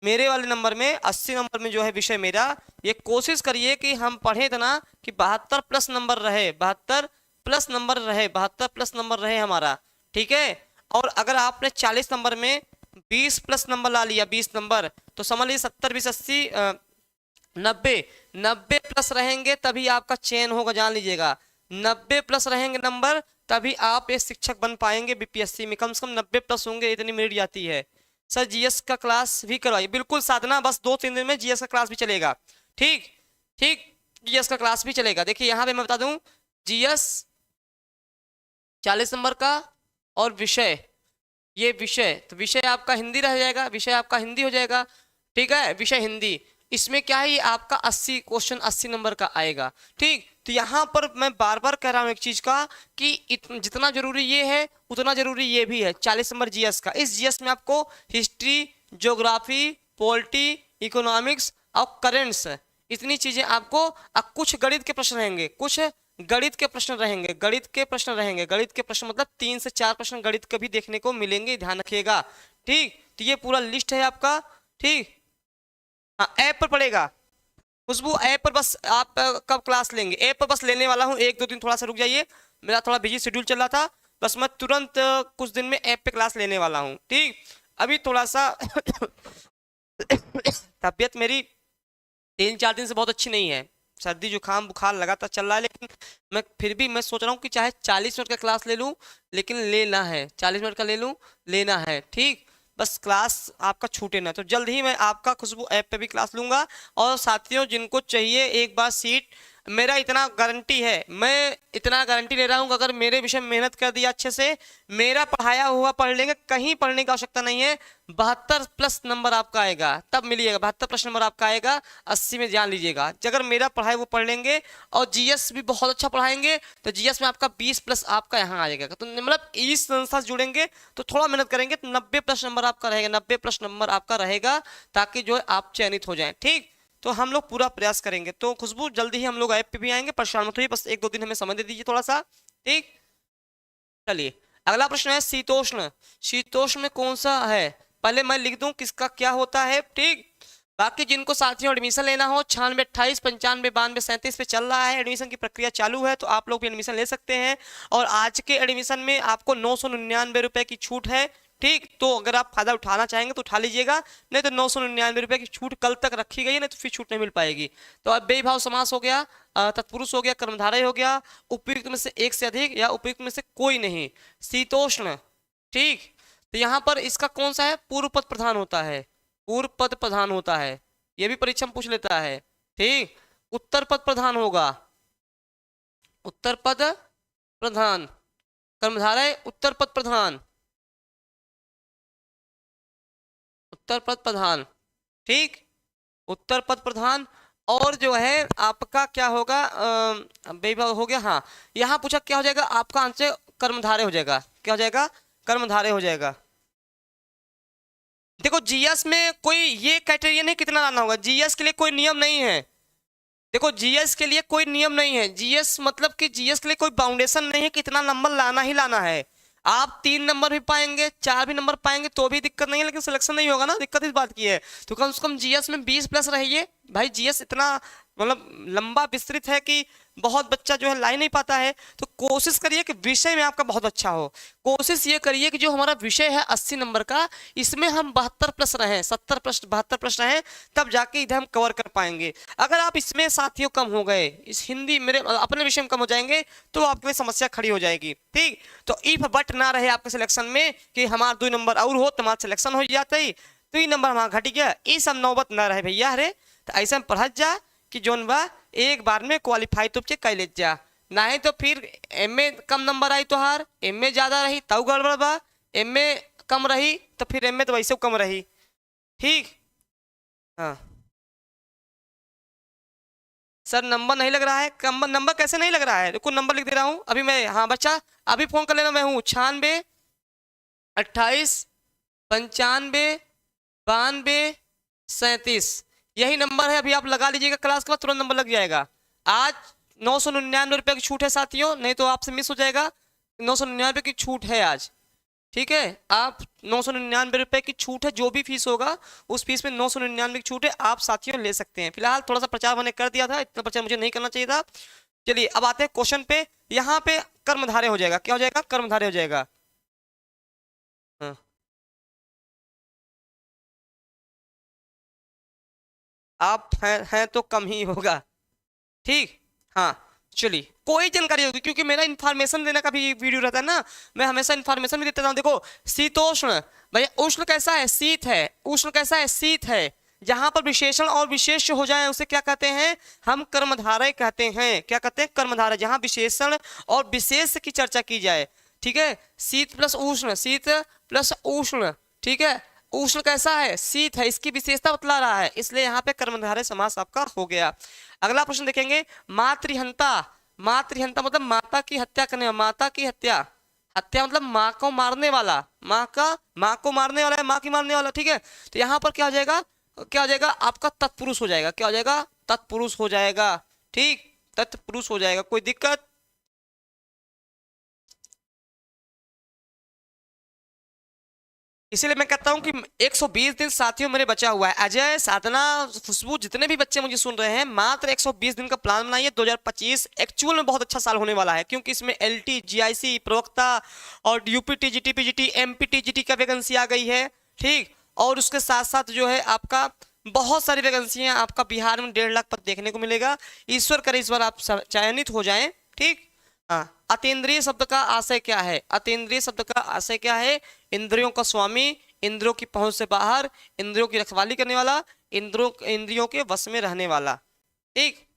मेरे वाले नंबर में 80 नंबर में जो है विषय मेरा, ये कोशिश करिए कि हम पढ़े इतना कि 72 प्लस नंबर रहे, 72 प्लस नंबर रहे, 72 प्लस नंबर रहे हमारा। ठीक है, और अगर आपने 40 नंबर में 20 प्लस नंबर ला लिया, 20 नंबर, तो समझ लीजिए 70 20 80 90, 90 प्लस रहेंगे तभी आपका चयन होगा, जान लीजिएगा। 90 प्लस रहेंगे नंबर तभी आप एक शिक्षक बन पाएंगे बीपीएससी में, कम से कम 90 प्लस होंगे, इतनी मेरिट जाती है। सर जीएस का क्लास भी करवाइए, बिल्कुल साधना, बस 2-3 दिन में जीएस का क्लास भी चलेगा। ठीक, ठीक, जीएस का क्लास भी चलेगा। देखिए यहाँ पे मैं बता दूं, जीएस 40 नंबर का और विषय, ये विषय, तो विषय आपका हिंदी रह जाएगा, विषय आपका हिंदी हो जाएगा। ठीक है, विषय हिंदी, इसमें क्या है, ये आपका 80 क्वेश्चन 80 नंबर का आएगा। ठीक, तो यहाँ पर मैं बार बार कह रहा हूँ एक चीज का कि जितना जरूरी ये है उतना जरूरी ये भी है। 40 नंबर जीएस का, इस जीएस में आपको हिस्ट्री, ज्योग्राफी, पॉलिटी, इकोनॉमिक्स और करेंट्स, इतनी चीजें आपको, कुछ गणित के प्रश्न रहेंगे, कुछ गणित के प्रश्न रहेंगे, गणित के प्रश्न रहेंगे, गणित के प्रश्न मतलब 3 से 4 प्रश्न गणित के भी देखने को मिलेंगे, ध्यान रखिएगा। ठीक, तो ये पूरा लिस्ट है आपका। ठीक, हाँ, ऐप पर पड़ेगा खुशबू, ऐप पर बस आप कब क्लास लेंगे, ऐप पर बस लेने वाला हूँ, 1-2 दिन थोड़ा सा रुक जाइए, मेरा थोड़ा बिजी शेड्यूल चल रहा था, बस मैं तुरंत कुछ दिन में ऐप पे क्लास लेने वाला हूँ। ठीक, अभी थोड़ा सा तबीयत मेरी 3-4 दिन से बहुत अच्छी नहीं है, सर्दी जुकाम बुखार लगातार चल रहा है, लेकिन मैं फिर भी मैं सोच रहा हूँ कि चाहे 40 मिनट का क्लास ले लूँ, लेकिन लेना है, 40 मिनट का ले लूँ, लेना है। ठीक, बस क्लास आपका छूटे ना। तो जल्द ही मैं आपका खुशबू ऐप पे भी क्लास लूंगा। और साथियों जिनको चाहिए एक बार सीट, मेरा इतना गारंटी है, मैं इतना गारंटी ले रहा हूँ, अगर मेरे विषय में मेहनत कर दिया अच्छे से, मेरा पढ़ाया हुआ पढ़ लेंगे, कहीं पढ़ने की आवश्यकता नहीं है, 72 प्लस नंबर आपका आएगा, तब मिलिएगा 72 प्लस नंबर आपका आएगा, 80 में जान लीजिएगा। अगर मेरा पढ़ाई वो पढ़ लेंगे और जीएस भी बहुत अच्छा पढ़ाएंगे तो जीएस में आपका 20 प्लस आपका यहाँ आ जाएगा। तो मतलब इस संस्था से जुड़ेंगे तो थोड़ा मेहनत करेंगे तो 90 प्लस नंबर आपका रहेगा, 90 प्लस नंबर आपका रहेगा, ताकि जो है आप चयनित हो जाएं। ठीक, तो हम लोग पूरा प्रयास करेंगे। तो खुशबू जल्दी ही हम लोग ऐप पे भी आएंगे, परेशान मत होइए, बस 1-2 दिन हमें समय दे दीजिए थोड़ा सा। ठीक, चलिए अगला प्रश्न है शीतोष्ण। शीतोष्ण में कौन सा है, पहले मैं लिख दूं किसका क्या होता है, ठीक। बाकी जिनको साथियों एडमिशन लेना हो 96 28 95 92 37 पे चल रहा है, एडमिशन की प्रक्रिया चालू है, तो आप लोग भी एडमिशन ले सकते हैं। और आज के एडमिशन में आपको 999 रुपए की छूट है, ठीक। तो अगर आप फायदा उठाना चाहेंगे तो उठा लीजिएगा, नहीं तो 999 रुपए की छूट कल तक रखी गई है, नहीं तो फिर छूट नहीं मिल पाएगी। तो अब बेभाव समास हो गया, तत्पुरुष हो गया, कर्मधारय हो गया, उपयुक्त में से एक से अधिक या उपयुक्त में से कोई नहीं, शीतोष्ण, ठीक। तो यहाँ पर इसका कौन सा है, पूर्व पद प्रधान होता है, पूर्व पद प्रधान होता है, ये भी परीक्षा में पूछ लेता है, ठीक। उत्तर पद प्रधान होगा, उत्तर पद प्रधान, कर्मधारय उत्तर पद प्रधान, उत्तर पद प्रधान, ठीक, उत्तर पद प्रधान। और जो है आपका क्या होगा, बेभाव हो गया, हाँ। यहाँ पूछा क्या हो जाएगा, आपका आंसर कर्मधारय हो जाएगा, क्या हो जाएगा, कर्मधारय हो जाएगा। देखो जीएस में कोई ये क्राइटेरिया नहीं कितना लाना होगा, जीएस के लिए कोई नियम नहीं है। देखो जीएस के लिए कोई नियम नहीं है, जीएस मतलब कि जीएस के लिए कोई बाउंडेशन नहीं है, कितना नंबर लाना ही लाना है। आप 3 नंबर भी पाएंगे, 4 भी नंबर पाएंगे तो भी दिक्कत नहीं है, लेकिन सिलेक्शन नहीं होगा ना, दिक्कत इस बात की है। तो कम से कम जीएस में 20+ रहिए भाई, जीएस इतना मतलब लंबा विस्तृत है कि बहुत बच्चा जो है ला ही नहीं पाता है। तो कोशिश करिए कि विषय में आपका बहुत अच्छा हो, कोशिश ये करिए कि जो हमारा विषय है 80 नंबर का, इसमें हम 72+ रहें, 70 प्रश्न 72 प्रश्न हैं, तब जाके इधर हम कवर कर पाएंगे। अगर आप इसमें साथियों कम हो गए, इस हिंदी मेरे अपने विषय में कम हो जाएंगे, तो आपके लिए समस्या खड़ी हो जाएगी, ठीक। तो इफ बट ना रहे आपके सिलेक्शन में कि हमारा 2 नंबर और हो तुम्हारा सिलेक्शन हो जाता ही, 3 नंबर हमारा घट गया, ये सब नौबत ना रहे भैया। अरे तो ऐसा में पढ़ जा कि जोन बा एक बार में क्वालिफाई तो कर ले जा, नहीं तो फिर एमए कम नंबर आई तो हार, एमए ज्यादा रही तब गड़बड़ बा, एमए कम रही तो फिर एमए तो वैसे कम रही, ठीक। हाँ सर नंबर नहीं लग रहा है, नंबर नंबर कैसे नहीं लग रहा है, देखो नंबर लिख दे रहा हूँ अभी मैं, हाँ बच्चा अभी फोन कर लेना, मैं हूँ 96 28 95 92 37, यही नंबर है। अभी आप लगा लीजिएगा, क्लास के बाद तुरंत नंबर लग जाएगा। आज 999 रुपये की छूट है साथियों, नहीं तो आपसे मिस हो जाएगा, 999 की छूट है आज, ठीक है। आप 999 रुपये की छूट है, जो भी फीस होगा उस फीस में 999 की छूट है, आप साथियों ले सकते हैं। फिलहाल थोड़ा सा प्रचार मैंने कर दिया था, इतना प्रचार मुझे नहीं करना चाहिए था। चलिए अब आते हैं क्वेश्चन पे, यहाँ पे कर्मधारय हो जाएगा, क्या हो जाएगा, कर्मधारय हो जाएगा। हाँ आप हैं तो कम ही होगा, ठीक। हाँ चलिए कोई जानकारी होगी, क्योंकि मेरा इन्फॉर्मेशन देने का भी वीडियो रहता है ना, मैं हमेशा इन्फॉर्मेशन भी देता हूँ। देखो शीतोष्ण, भैया उष्ण कैसा है, शीत है, उष्ण कैसा है, शीत है। जहां पर विशेषण और विशेष हो जाए उसे क्या कहते हैं, हम कर्मधारय कहते हैं, क्या कहते हैं, कर्मधारय। जहां विशेषण और विशेष की चर्चा की जाए, ठीक है। शीत प्लस उष्ण, शीत प्लस उष्ण, ठीक है। उष्ण कैसा है, शीत है, इसकी विशेषता बतला रहा है, इसलिए यहाँ पे कर्मधारय समास आपका हो गया। अगला प्रश्न देखेंगे, मातृहंता। मातृहंता मतलब माता की हत्या करने वाला, माता की हत्या, हत्या मतलब माँ को मारने वाला, माँ को मारने वाला है, माँ की मारने वाला, ठीक है। तो यहाँ पर क्या हो जाएगा, क्या हो जाएगा आपका तत्पुरुष हो जाएगा, क्या हो जाएगा, तत्पुरुष हो जाएगा, ठीक, तत्पुरुष हो जाएगा, कोई दिक्कत। इसीलिए मैं कहता हूं कि 120 दिन साथियों मेरे बचा हुआ है। अजय, साधना, खुशबू, जितने भी बच्चे मुझे सुन रहे हैं, मात्र 120 दिन का प्लान बनाइए। 2025 एक्चुअल में बहुत अच्छा साल होने वाला है, क्योंकि इसमें एलटी, जीआईसी, प्रवक्ता और UP TGT, PGT, MP TGT का वैकेंसी आ गई है, ठीक। और उसके साथ साथ जो है आपका बहुत सारी वैकेंसियां आपका बिहार में 1.5 लाख पद देखने को मिलेगा। ईश्वर करे इस बार आप चयनित हो जाएं, ठीक। हाँ, अतीन्द्रिय शब्द का आशय क्या है, अतीन्द्रिय शब्द का आशय क्या है, इंद्रियों का स्वामी, इंद्रियों की पहुंच से बाहर, इंद्रियों की रखवाली करने वाला, इंद्रियों के वश में रहने वाला, ठीक।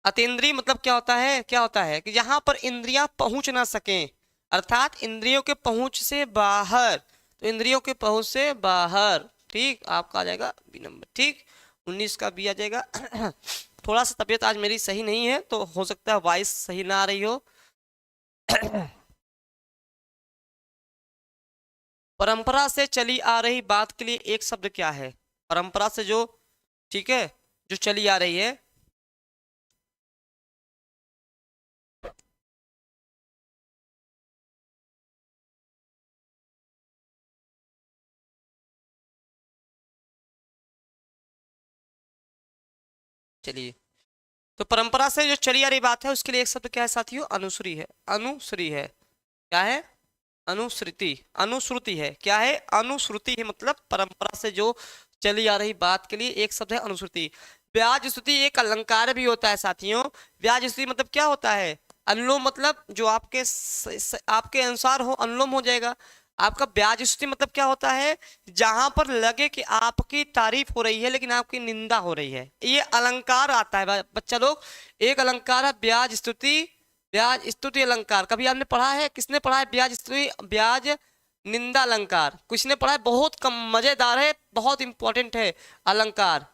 अतीन्द्रिय मतलब क्या होता है, क्या होता है कि जहां पर इंद्रियां पहुंच ना सकें, अर्थात इंद्रियों के पहुंच से बाहर, तो इंद्रियों के पहुंच से बाहर, ठीक। आपका आ जाएगा बी नंबर, ठीक। 19 का बी आ जाएगा। थोड़ा सा तबीयत आज मेरी सही नहीं है, तो हो सकता है वॉइस सही ना आ रही हो। परंपरा से चली आ रही बात के लिए एक शब्द क्या है, परंपरा से जो, ठीक है, जो चली आ रही है। चलिए, तो परंपरा से जो चली आ रही बात है उसके लिए एक शब्द क्या है साथियों? अनुश्री है। अनुश्री है, क्या है? अनुश्रुति। अनुश्रुति है, क्या है? अनुश्रुति है, मतलब परंपरा से जो चली आ रही बात के लिए एक शब्द है अनुश्रुति। व्याज स्तुति एक अलंकार भी होता है साथियों। व्याज स्तुति मतलब क्या होता है? अनुलोम, मतलब जो आपके आपके अनुसार हो अनुलोम हो जाएगा। आपका ब्याज स्तुति मतलब क्या होता है? जहां पर लगे कि आपकी तारीफ हो रही है लेकिन आपकी निंदा हो रही है, ये अलंकार आता है बच्चा लोग। एक अलंकार है ब्याज स्तुति, ब्याज स्तुति अलंकार। कभी आपने पढ़ा है? किसने पढ़ा है ब्याज स्तुति ब्याज निंदा अलंकार? किसने पढ़ा है? बहुत कम, मजेदार है, बहुत इंपॉर्टेंट है अलंकार।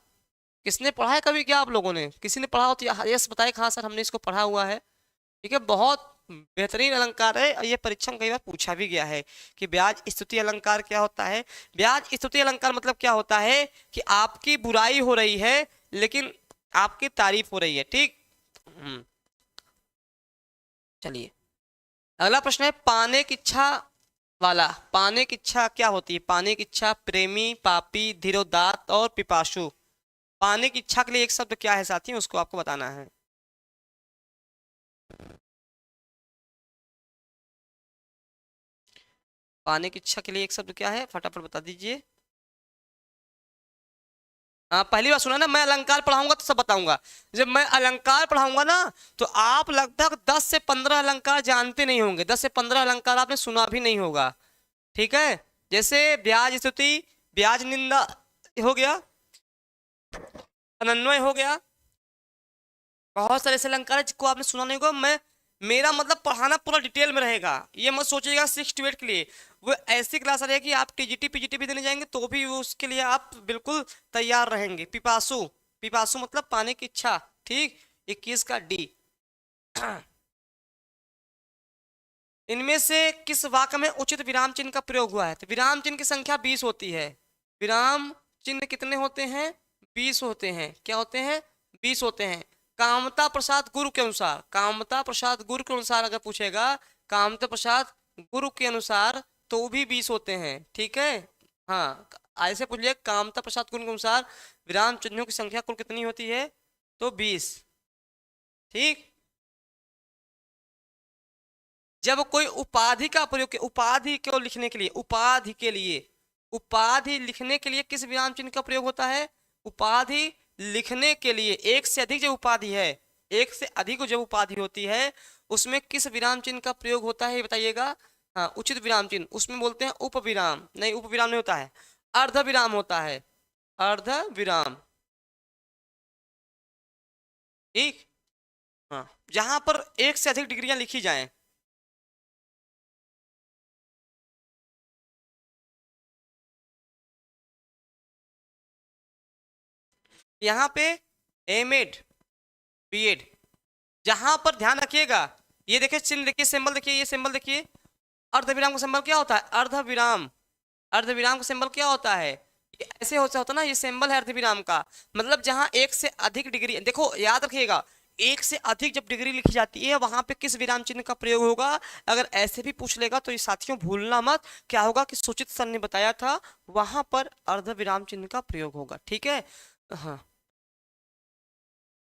किसने पढ़ा है कभी? क्या आप लोगों ने, किसी ने पढ़ा हो तो यस बताए। हाँ सर, हमने इसको पढ़ा हुआ है। ठीक है, बहुत बेहतरीन अलंकार है और ये परीक्षा में कई बार पूछा भी गया है कि ब्याज स्तुति अलंकार क्या होता है। ब्याज स्तुति अलंकार मतलब क्या होता है कि आपकी बुराई हो रही है लेकिन आपकी तारीफ हो रही है। ठीक। चलिए, अगला प्रश्न है पाने की इच्छा वाला। पाने की इच्छा क्या होती है? पाने की इच्छा प्रेमी, पापी, धीरोदात्त और पिपासु। पाने की इच्छा के लिए एक शब्द क्या है साथियों? उसको आपको बताना है। पाने की इच्छा के लिए एक शब्द क्या है? फटाफट बता दीजिए। हाँ, पहली बार सुना ना, मैं अलंकार पढ़ाऊंगा तो सब बताऊंगा। जब मैं अलंकार पढ़ाऊंगा ना तो आप लगभग 10 से 15 अलंकार जानते नहीं होंगे, 10 से 15 अलंकार आपने सुना भी नहीं होगा। ठीक है, जैसे ब्याज स्तुति, ब्याज निंदा हो गया, अनन्वय हो गया, बहुत सारे ऐसे अलंकार है जिसको आपने सुना नहीं होगा। मैं, मेरा मतलब पढ़ाना पूरा डिटेल में रहेगा, ये मत सोचिएगा 6 to 8 के लिए। वो ऐसी क्लास रहेगी, आप टीजीटी पीजीटी भी देने जाएंगे तो भी वो उसके लिए आप बिल्कुल तैयार रहेंगे। पिपासु, पिपासु मतलब पाने की इच्छा। ठीक, 21 का डी। इनमें से किस वाक्य में उचित विराम चिन्ह का प्रयोग हुआ है? तो विराम चिन्ह की संख्या 20 होती है। विराम चिन्ह कितने होते हैं? 20 होते हैं। क्या होते हैं? 20 होते हैं। कामता प्रसाद गुरु के अनुसार, कामता प्रसाद गुरु के अनुसार अगर पूछेगा, कामता प्रसाद गुरु के अनुसार तो भी 20 होते हैं। ठीक है, हाँ, ऐसे पूछ लिया कामता प्रसाद गुरु के अनुसार विराम चिन्हों की संख्या कुल कितनी होती है? तो 20। ठीक। जब कोई उपाधि का प्रयोग, उपाधि को लिखने के लिए, उपाधि के लिए, उपाधि लिखने के लिए किस विराम चिन्ह का प्रयोग होता है? उपाधि लिखने के लिए एक से अधिक जो उपाधि है, एक से अधिक जो उपाधि होती है उसमें किस विराम चिन्ह का प्रयोग होता है ये बताइएगा। हाँ, उचित विराम चिन्ह, उसमें बोलते हैं उप विराम। नहीं, उप विराम नहीं होता है, अर्ध विराम होता है, अर्ध विराम। ठीक। हाँ, जहां पर एक से अधिक डिग्रियां लिखी जाएं। यहाँ पे एम एड, बी एड, जहां पर ध्यान रखिएगा, ये देखिए चिन्ह देखिए, सिंबल देखिए, ये सिंबल देखिए, अर्धविराम का सिंबल क्या होता है? अर्धविराम। अर्धविराम का सिंबल क्या होता है? ये ऐसे होता ना, ये सिंबल है अर्धविराम का। मतलब जहां एक से अधिक डिग्री, देखो याद रखिएगा, एक से अधिक जब डिग्री लिखी जाती है वहां पे किस विराम चिन्ह का प्रयोग होगा? अगर ऐसे भी पूछ लेगा तो ये साथियों भूलना मत, क्या होगा कि सुचित सर ने बताया था वहां पर अर्धविराम चिन्ह का प्रयोग होगा। ठीक है, हाँ।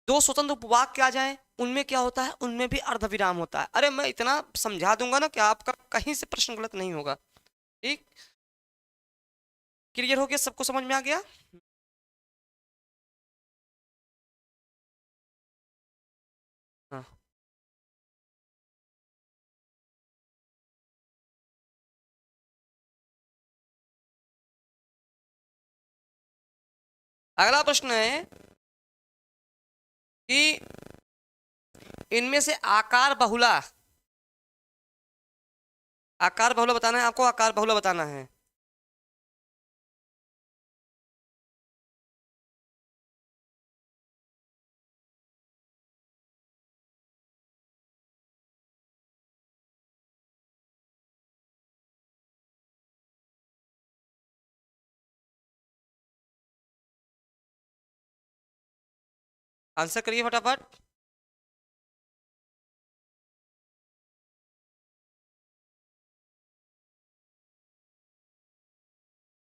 दो स्वतंत्र उपवाक्य आ जाए, उनमें क्या होता है? उनमें भी अर्धविराम होता है। अरे मैं इतना समझा दूंगा ना कि आपका कहीं से प्रश्न गलत नहीं होगा। ठीक, क्लियर हो गया? सबको समझ में आ गया? हाँ, अगला प्रश्न है कि इनमें से आकार बहुला, आकार बहुला बताना है आपको, आकार बहुला बताना है। आंसर करिए फटाफट।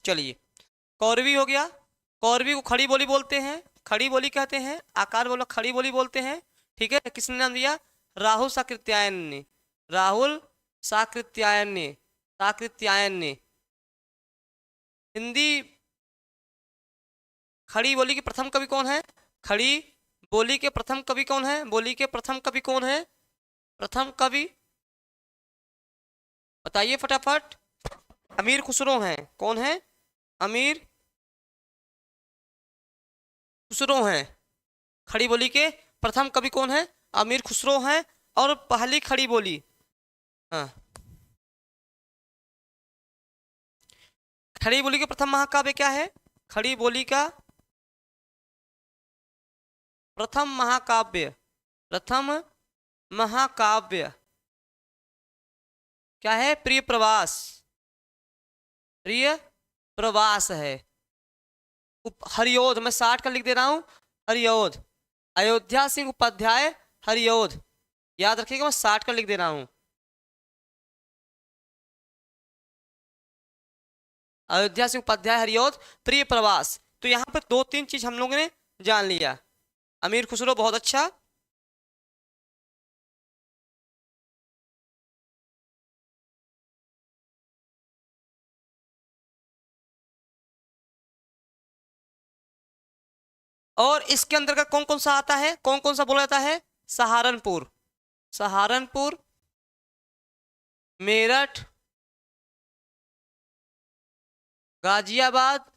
चलिए, कौरवी हो गया। कौरवी को खड़ी बोली बोलते हैं, खड़ी बोली कहते हैं। आकार बोलो, खड़ी बोली बोलते हैं। ठीक है, किसने नाम दिया? राहुल साकृत्यायन ने। राहुल साकृत्यायन ने, साकृत्यायन ने। हिंदी खड़ी बोली के प्रथम कवि कौन है? खड़ी बोली के प्रथम कवि कौन है? बोली के प्रथम कवि कौन है? प्रथम कवि बताइए फटाफट। अमीर खुसरो हैं। कौन है? अमीर खुसरो हैं। खड़ी बोली के प्रथम कवि कौन है? अमीर खुसरो हैं। और पहली खड़ी बोली, हाँ, खड़ी बोली के प्रथम महाकाव्य क्या है? खड़ी बोली का प्रथम महाकाव्य, प्रथम महाकाव्य क्या है? प्रिय प्रवास, प्रिय प्रवास है। हरियोध, मैं 60 का लिख दे रहा हूं। हरियोध, अयोध्या सिंह उपाध्याय हरियोध, याद रखिएगा, मैं 60 का लिख दे रहा हूं। अयोध्या सिंह उपाध्याय हरियोध, प्रिय प्रवास। तो यहाँ पर 2-3 चीज हम लोगों ने जान लिया। अमीर खुसरो बहुत अच्छा। और इसके अंदर का कौन कौन सा आता है? कौन कौन सा बोला जाता है? सहारनपुर, सहारनपुर, मेरठ, गाजियाबाद,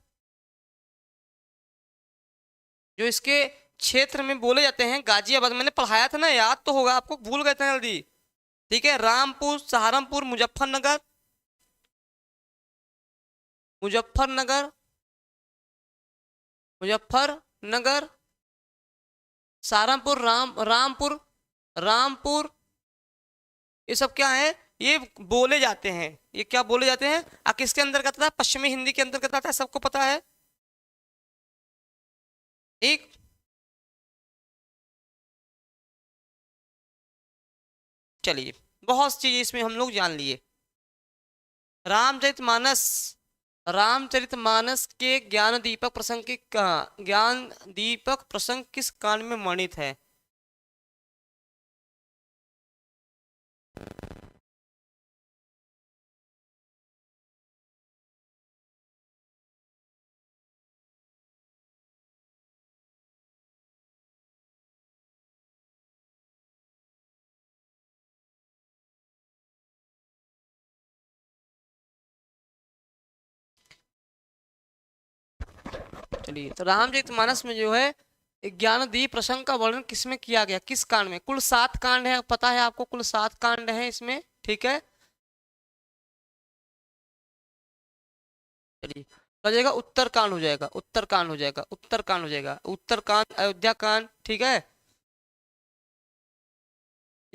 जो इसके क्षेत्र में बोले जाते हैं। गाजियाबाद मैंने पढ़ाया था ना, याद तो होगा आपको, भूल गए थे जल्दी। ठीक है, रामपुर, सहारनपुर, मुजफ्फरनगर, मुजफ्फरनगर, मुजफ्फरनगर, सहारनपुर, रामपुर, रामपुर, ये सब क्या है? ये बोले जाते हैं। ये क्या बोले जाते हैं? किसके अंतर्गत आता है? पश्चिमी हिंदी के अंतर्गत आता है, सबको पता है। ठीक, चलिए, बहुत चीज इसमें हम लोग जान लिए। रामचरितमानस, रामचरितमानस के ज्ञान दीपक प्रसंग की ज्ञान दीपक प्रसंग किस कांड में वर्णित है? चलिए, तो रामचरितमानस में जो है ज्ञानदीप प्रसंग का वर्णन किसमें किया गया? किस कांड में? कुल 7 कांड है, पता है आपको, कुल 7 कांड है इसमें। ठीक है, चलिए, तो हो जाएगा उत्तरकांड, हो जाएगा उत्तरकांड, हो जाएगा उत्तरकांड, हो जाएगा उत्तरकांड, अयोध्या कांड। ठीक है,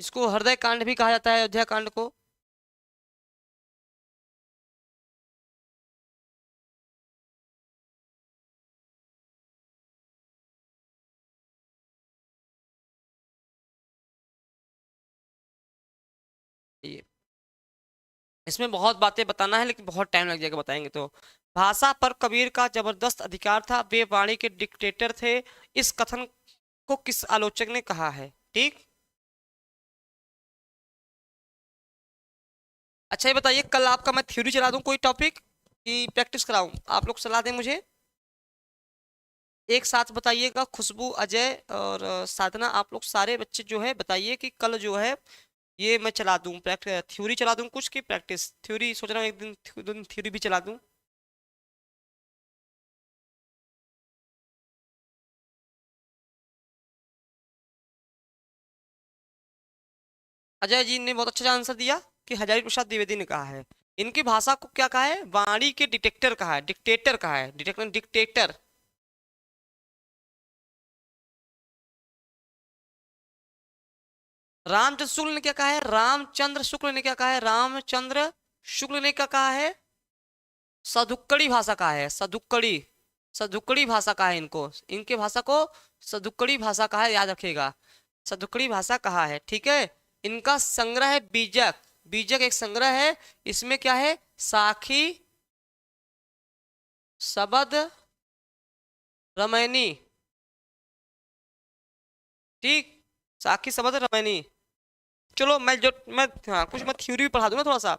इसको हृदय कांड भी कहा जाता है, अयोध्या कांड को। ये इसमें बहुत बातें बताना है, लेकिन बहुत टाइम लग जाएगा, बताएंगे तो। भाषा पर कबीर का जबरदस्त अधिकार था, वे वाणी के डिक्टेटर थे, इस कथन को किस आलोचक ने कहा है? ठीक, अच्छा ये बताइए, कल आपका मैं थ्योरी चला दूं कोई टॉपिक, कि प्रैक्टिस कराऊं? आप लोग सलाह दें मुझे, एक साथ बताइएगा। खुशबू, अजय और साधना, आप लोग सारे बच्चे जो है बताइए कि कल जो है ये मैं चला दूं, प्रैक्टिस थ्योरी चला दूं कुछ की प्रैक्टिस थ्योरी, सोच रहा हूँ एक दिन दिन थ्योरी भी चला दूं। अजय जी ने बहुत अच्छा आंसर दिया कि हजारी प्रसाद द्विवेदी ने कहा है। इनकी भाषा को क्या कहा है? वाणी के डिटेक्टर कहा है, डिक्टेटर कहा है, डिटेक्टर, डिक्टेटर। रामचंद्र शुक्ल ने क्या कहा है? रामचंद्र शुक्ल ने क्या कहा है? रामचंद्र शुक्ल ने क्या कहा है? सदुक्कड़ी भाषा कहा है, सदुक्कड़ी। सदुक्कड़ी भाषा कहा है इनको, इनके भाषा को सदुक्कड़ी भाषा कहा है, याद रखिएगा, सदुक्कड़ी भाषा कहा है। ठीक है। इनका संग्रह है बीजक, बीजक एक संग्रह है, इसमें क्या है, साखी, शबद, रामायणी। ठीक, साखी, शबद, रामायणी। चलो मैं हाँ कुछ मैं थ्योरी भी पढ़ा दूंगा थोड़ा सा।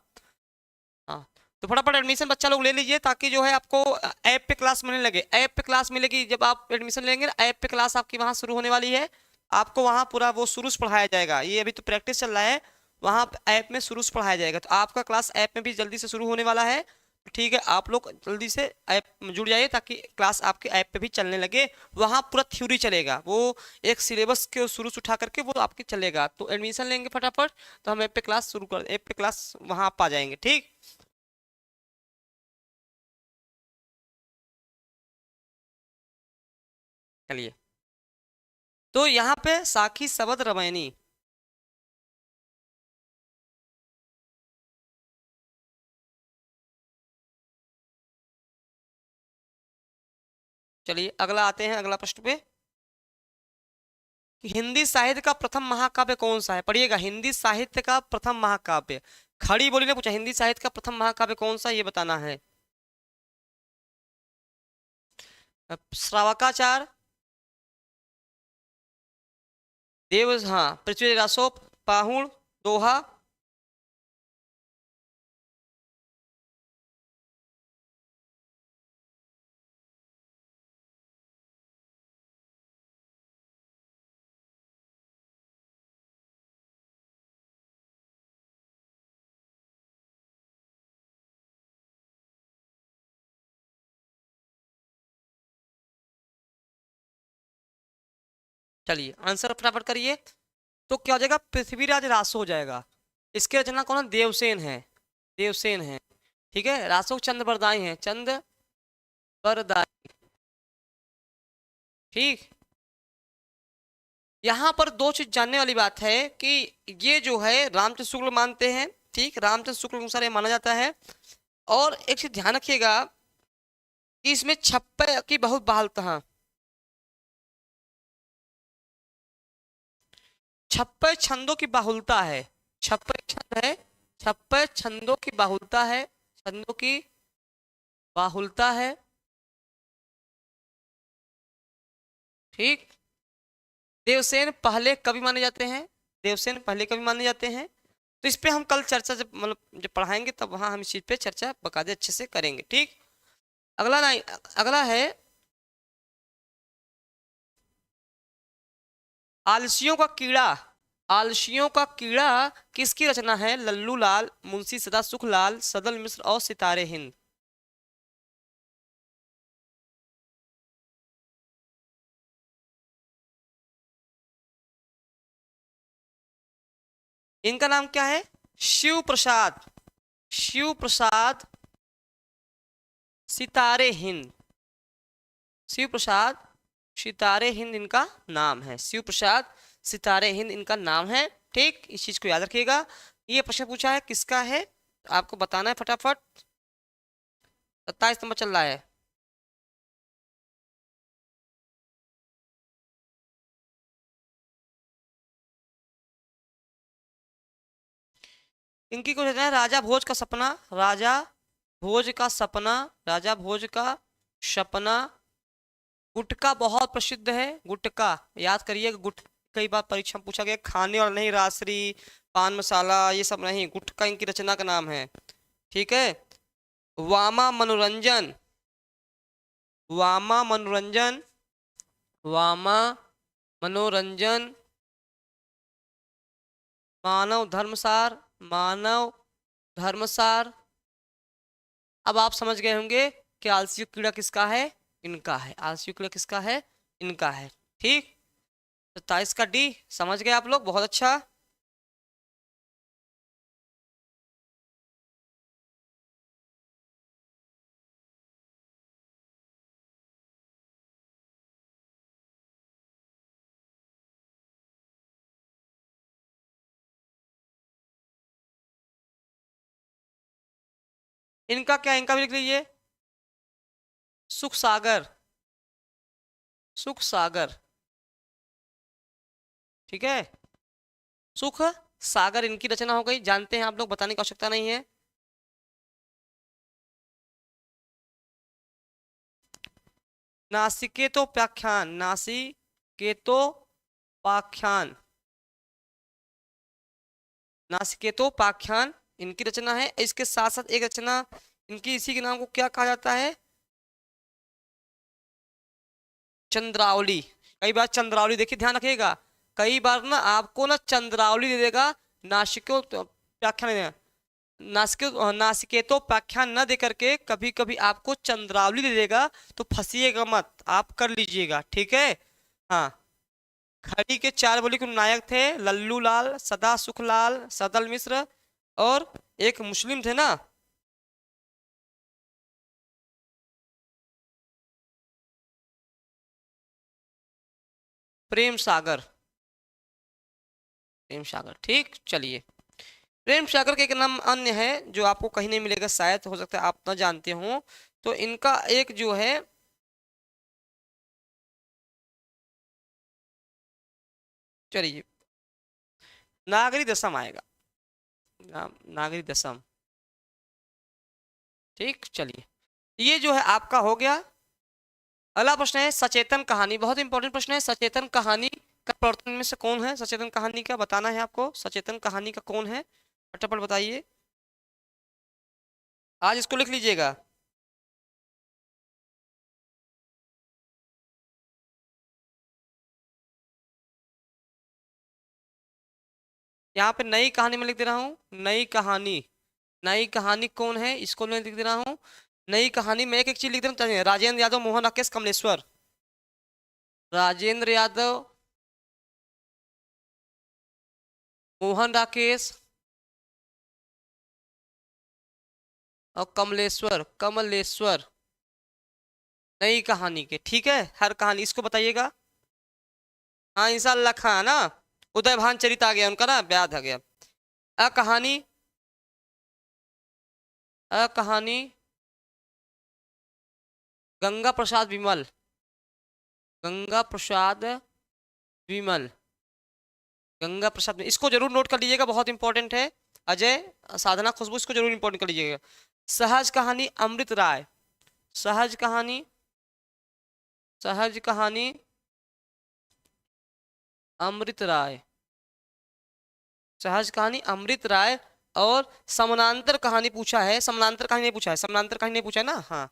हाँ, तो फटाफट एडमिशन बच्चा लोग ले लीजिए, ताकि जो है आपको ऐप पे क्लास मिलने लगे। ऐप पे क्लास मिलेगी जब आप एडमिशन लेंगे ना, ऐप पे क्लास आपकी वहाँ शुरू होने वाली है। आपको वहाँ पूरा वो शुरू से पढ़ाया जाएगा, ये अभी तो प्रैक्टिस चल रहा है, वहाँ ऐप में शुरू से पढ़ाया जाएगा। तो आपका क्लास ऐप में भी जल्दी से शुरू होने वाला है। ठीक है, आप लोग जल्दी से ऐप में जुड़ जाइए, ताकि क्लास आपके ऐप पे भी चलने लगे। वहाँ पूरा थ्योरी चलेगा, वो एक सिलेबस के शुरू से उठा करके वो आपके चलेगा। तो एडमिशन लेंगे फटाफट, तो हम ऐप पे क्लास शुरू कर, ऐप पे क्लास वहाँ आप आ जाएंगे। ठीक, चलिए। तो यहाँ पे साखी, शबद, रामायणी। चलिए अगला आते हैं, अगला प्रश्न पे, कि हिंदी साहित्य का प्रथम महाकाव्य कौन सा है। पढ़िएगा, हिंदी साहित्य का प्रथम महाकाव्य। खड़ी बोली ने पूछा, हिंदी साहित्य का प्रथम महाकाव्य कौन सा, ये बताना है। श्रावकाचार, देव, हाँ, पृथ्वी रासोप, पाहुण, दोहा। चलिए आंसर फटाफट करिए। तो क्या हो जाएगा, पृथ्वीराज रासो हो जाएगा। इसके रचना कौन है, देवसेन है, देवसेन है। ठीक है, रासो चंद बरदाई है, चंद बरदाई। ठीक, यहाँ पर दो चीज जानने वाली बात है कि ये जो है रामचंद्र शुक्ल मानते हैं। ठीक, रामचंद्र शुक्ल अनुसार ये माना जाता है। और एक चीज ध्यान रखिएगा कि इसमें छप्पे की बहुत बहालता, हाँ, छप्पे छंदों की बाहुलता है। छप्पे छंद है, छप्पे छंदों की बाहुलता है, छंदों की बाहुलता है। ठीक, देवसेन पहले कवि माने जाते हैं, देवसेन पहले कवि माने जाते हैं। तो इस पे हम कल चर्चा, जब मतलब जब पढ़ाएंगे तब वहां हम इस चीज पे चर्चा बकायदे अच्छे से करेंगे। ठीक, अगला नहीं, अगला है, आलसियों का कीड़ा। आलसियों का कीड़ा किसकी रचना है, लल्लू लाल, मुंशी सदा सुख लाल, सदल मिश्र और सितारे हिंद। इनका नाम क्या है, शिव प्रसाद, शिव प्रसाद सितारे हिंद, शिव प्रसाद सितारे हिंद इनका नाम है, शिव प्रसाद सितारे हिंद इनका नाम है। ठीक, इस चीज को याद रखिएगा। ये प्रश्न पूछा है किसका है, आपको बताना है फटाफट। 27 नंबर चल रहा है। इनकी कुछ है, राजा भोज का सपना, राजा भोज का सपना, राजा भोज का सपना। गुटका बहुत प्रसिद्ध है, गुटका, याद करिए, गुट कई बार परीक्षा में पूछा गया, खाने और नहीं, रासरी, पान मसाला, ये सब नहीं, गुटका इनकी रचना का नाम है। ठीक है, वामा मनोरंजन, वामा मनोरंजन, वामा मनोरंजन, मानव धर्मसार, मानव धर्मसार। अब आप समझ गए होंगे कि आलसी कीड़ा किसका है, इनका है, आलसी कीड़ा किसका है, इनका है। ठीक, तो 27 का डी समझ गए आप लोग, बहुत अच्छा। इनका क्या, इनका भी लिख लीजिए, सुख सागर, सुख सागर, ठीक है, सुख सागर इनकी रचना हो गई, जानते हैं आप लोग, बताने की आवश्यकता नहीं है। नासिकेतोपाख्यान, नासिकेतोपाख्यान, नासिकेतोपाख्यान इनकी रचना है। इसके साथ साथ एक रचना इनकी, इसी के नाम को क्या कहा जाता है, चंद्रावली। कई बार चंद्रावली, देखिए ध्यान रखिएगा, कई बार ना आपको ना चंद्रावली दे देगा, नासिको व्याख्यान, नासिकेतोपाख्यान न दे करके कभी कभी आपको चंद्रावली दे देगा, तो फंसिएगा मत, आप कर लीजिएगा, ठीक है। हाँ, खड़ी के चार बोली के नायक थे, लल्लू लाल, सदा सुखलाल, सदल मिश्र, और एक मुस्लिम थे ना, प्रेम सागर, प्रेम सागर, ठीक, चलिए। प्रेम सागर का एक नाम अन्य है जो आपको कहीं नहीं मिलेगा, शायद हो सकता है आप ना जानते हो, तो इनका एक जो है, चलिए, नागरी दशम आएगा, नागरी दशम, ठीक, चलिए, ये जो है आपका हो गया। अगला प्रश्न है सचेतन कहानी, बहुत इंपॉर्टेंट प्रश्न है, सचेतन कहानी का प्रवर्तन में से कौन है, सचेतन कहानी का बताना है आपको, सचेतन कहानी का कौन है, फटाफट बताइए, आज इसको लिख लीजिएगा। यहाँ पे नई कहानी में लिख दे रहा हूँ, नई कहानी, नई कहानी कौन है इसको मैं लिख दे रहा हूँ। नई कहानी में एक एक चीज लिख दे रहा हूँ, राजेंद्र यादव, मोहन राकेश, कमलेश्वर, राजेंद्र यादव, मोहन राकेश और कमलेश्वर, कमलेश्वर, नई कहानी के, ठीक है, हर कहानी इसको बताइएगा। हाँ, इंशाल्लाह खां ना, उदय भान चरित आ गया उनका ना, याद आ गया। अ कहानी, अ कहानी, गंगा प्रसाद विमल, गंगा प्रसाद विमल, गंगा प्रसाद, इसको जरूर नोट कर लीजिएगा, बहुत इंपॉर्टेंट है। अजय, साधना, खुशबू, इसको जरूर इंपॉर्टेंट कर लीजिएगा। सहज कहानी अमृत राय, सहज कहानी, सहज कहानी अमृत राय, सहज कहानी अमृत राय, और समानांतर कहानी पूछा है, समानांतर कहानी नहीं पूछा है, समानांतर कहानी नहीं पूछा है ना, हाँ,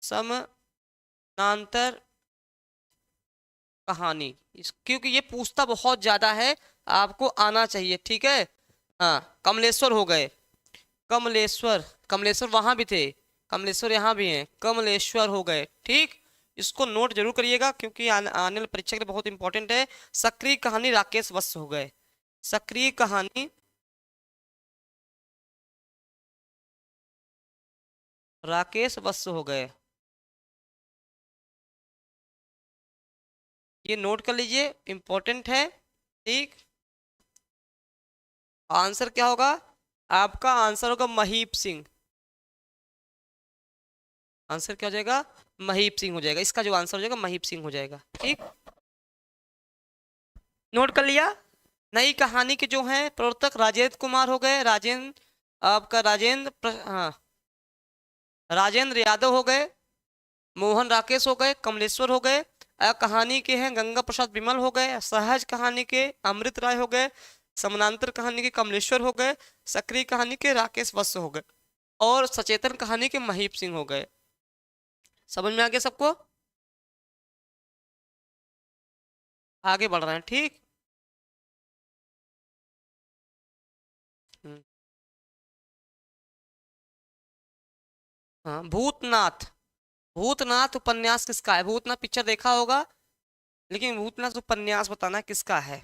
समानांतर कहानी, क्योंकि ये पूछता बहुत ज्यादा है, आपको आना चाहिए, ठीक है। हाँ, कमलेश्वर हो गए, कमलेश्वर, कमलेश्वर वहां भी थे, कमलेश्वर यहाँ भी हैं, कमलेश्वर हो गए, ठीक, इसको नोट जरूर करिएगा क्योंकि आने वाले परीक्षा के लिए बहुत इंपॉर्टेंट है। सक्रिय कहानी राकेश वत्स हो गए, सक्रिय कहानी राकेश वत्स हो गए, ये नोट कर लीजिए, इंपॉर्टेंट है, ठीक। आंसर क्या होगा, आपका आंसर होगा महीप सिंह, आंसर क्या हो जाएगा, महीप सिंह हो जाएगा, इसका जो आंसर हो जाएगा महीप सिंह हो जाएगा, ठीक, नोट कर लिया। नई कहानी के जो हैं प्रवर्तक राजेंद्र कुमार हो गए, राजेंद्र, आपका हाँ, राजेंद्र यादव हो गए, मोहन राकेश हो गए, कमलेश्वर हो गए। कहानी के हैं गंगा प्रसाद विमल हो गए, सहज कहानी के अमृत राय हो गए, समानांतर कहानी के कमलेश्वर हो गए, सक्रिय कहानी के राकेश वत्स हो गए, और सचेतन कहानी के महीप सिंह हो गए। समझ में आ गया सबको, आगे बढ़ रहे हैं, ठीक। हम्म, हाँ, भूतनाथ, भूतनाथ उपन्यास किसका है, भूतनाथ पिक्चर देखा होगा, लेकिन भूतनाथ उपन्यास बताना है किसका है।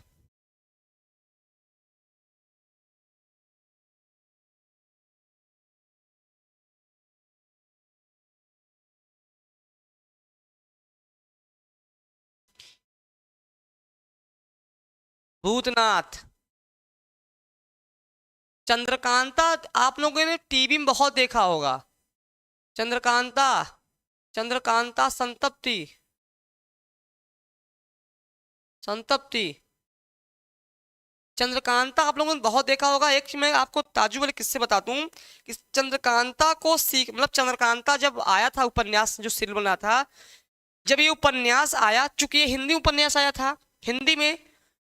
भूतनाथ, चंद्रकांता, आप लोगों ने टीवी में बहुत देखा होगा, चंद्रकांता, चंद्रकांता संतप्ति, संतप्ति। चंद्रकांता आप लोगों ने बहुत देखा होगा। एक मैं आपको ताजुब वाले किस्से बताता हूँ कि चंद्रकांता को सीख मतलब चंद्रकांता जब आया था उपन्यास जो सीरियल बना था, जब ये उपन्यास आया, चूंकि ये हिंदी उपन्यास आया था, हिंदी में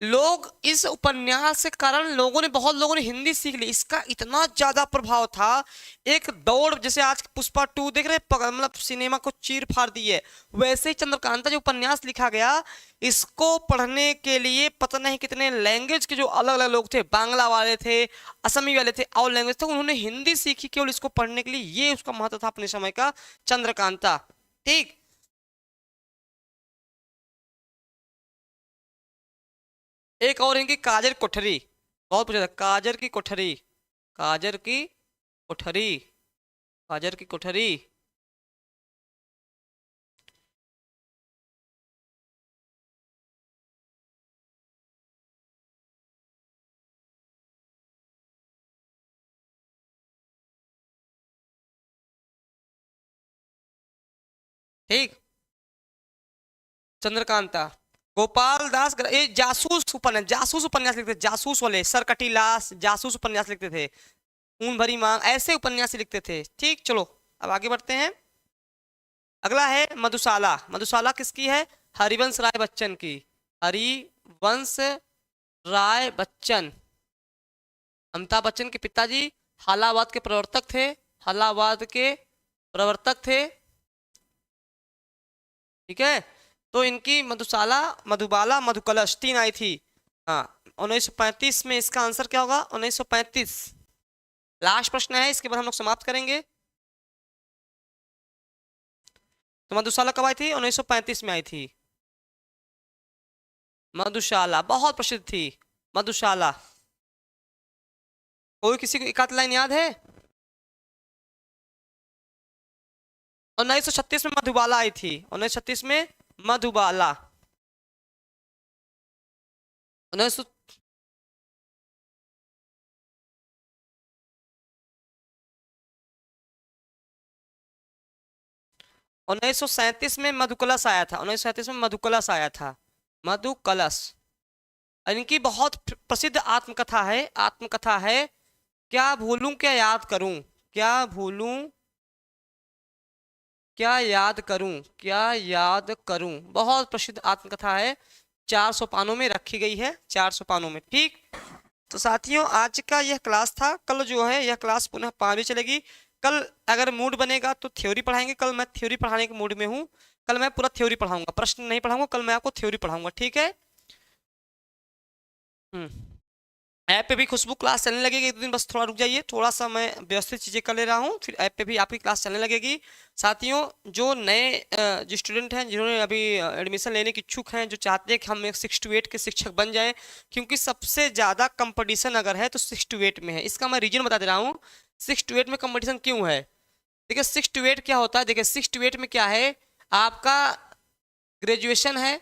लोग इस उपन्यास के कारण बहुत लोगों ने हिंदी सीख ली। इसका इतना ज्यादा प्रभाव था, एक दौड़, जैसे आज पुष्पा 2 देख रहे मतलब सिनेमा को चीर फाड़ दी है, वैसे ही चंद्रकांता जो उपन्यास लिखा गया, इसको पढ़ने के लिए पता नहीं कितने लैंग्वेज के जो अलग अलग लोग थे, बांग्ला वाले थे, असमी वाले थे, और लैंग्वेज थे, उन्होंने हिंदी सीखी केवल इसको पढ़ने के लिए। ये उसका महत्व था अपने समय का चंद्रकांता। ठीक, एक और इनकी काजर कोठरी, बहुत पूछा था, काजर की कोठरी, काजर की कोठरी, काजर की कोठरी। ठीक, चंद्रकांता। गोपाल दास ये जासूस उपन्यास लिखते थे, जासूस वाले, सरकटीलास जासूस उपन्यास लिखते थे, खून भरी मांग, ऐसे उपन्यास लिखते थे। ठीक, चलो अब आगे बढ़ते हैं। अगला है मधुशाला। मधुशाला किसकी है? हरिवंश राय बच्चन की। हरिवंश राय बच्चन, अमिताभ बच्चन के पिताजी हालावाद के प्रवर्तक थे, हालावाद के प्रवर्तक थे। ठीक है, तो इनकी मधुशाला, मधुबाला, मधुकलश 3 आई थी। हाँ, 1935 में इसका आंसर क्या होगा? 1935। लास्ट प्रश्न है, इसके बाद हम लोग समाप्त करेंगे। तो मधुशाला कब आई थी? 1935 में आई थी। मधुशाला बहुत प्रसिद्ध थी, मधुशाला। कोई किसी को एक आध लाइन याद है? 1936 में मधुबाला आई थी, 1936 में मधुबाला। 1937 में मधुकलश आया था, 1937 में मधुकलश आया था, मधुकलश। इनकी बहुत प्रसिद्ध आत्मकथा है, आत्मकथा है, क्या भूलूं क्या याद करूं, क्या भूलूं क्या याद करूं, क्या याद करूं, बहुत प्रसिद्ध आत्मकथा है, 400 पानों में रखी गई है, 400 पानों में। ठीक, तो साथियों आज का यह क्लास था। कल जो है यह क्लास पुनः 5 बजे चलेगी। कल अगर मूड बनेगा तो थ्योरी पढ़ाएंगे, कल मैं थ्योरी पढ़ाने के मूड में हूँ। कल मैं पूरा थ्योरी पढ़ाऊंगा, प्रश्न नहीं पढ़ाऊंगा, कल मैं आपको थ्योरी पढ़ाऊंगा। ठीक है। ऐप पे भी खुशबू क्लास चलने लगेगी, एक दिन बस थोड़ा रुक जाइए, थोड़ा सा मैं व्यवस्थित चीज़ें कर ले रहा हूँ, फिर ऐप पे भी आपकी क्लास चलने लगेगी। साथियों जो नए जो स्टूडेंट हैं, जिन्होंने अभी एडमिशन लेने के इच्छुक हैं, जो चाहते हैं कि हम एक 6 to 8 के शिक्षक बन जाएं, क्योंकि सबसे ज़्यादा कंपटीशन अगर है तो 6 to 8 में है। इसका मैं रीजन बता दे रहा हूँ 6 to 8 में कंपटीशन क्यों है। देखिए 6 to 8 क्या होता है, देखिए 6 to 8 में क्या है, आपका ग्रेजुएशन है,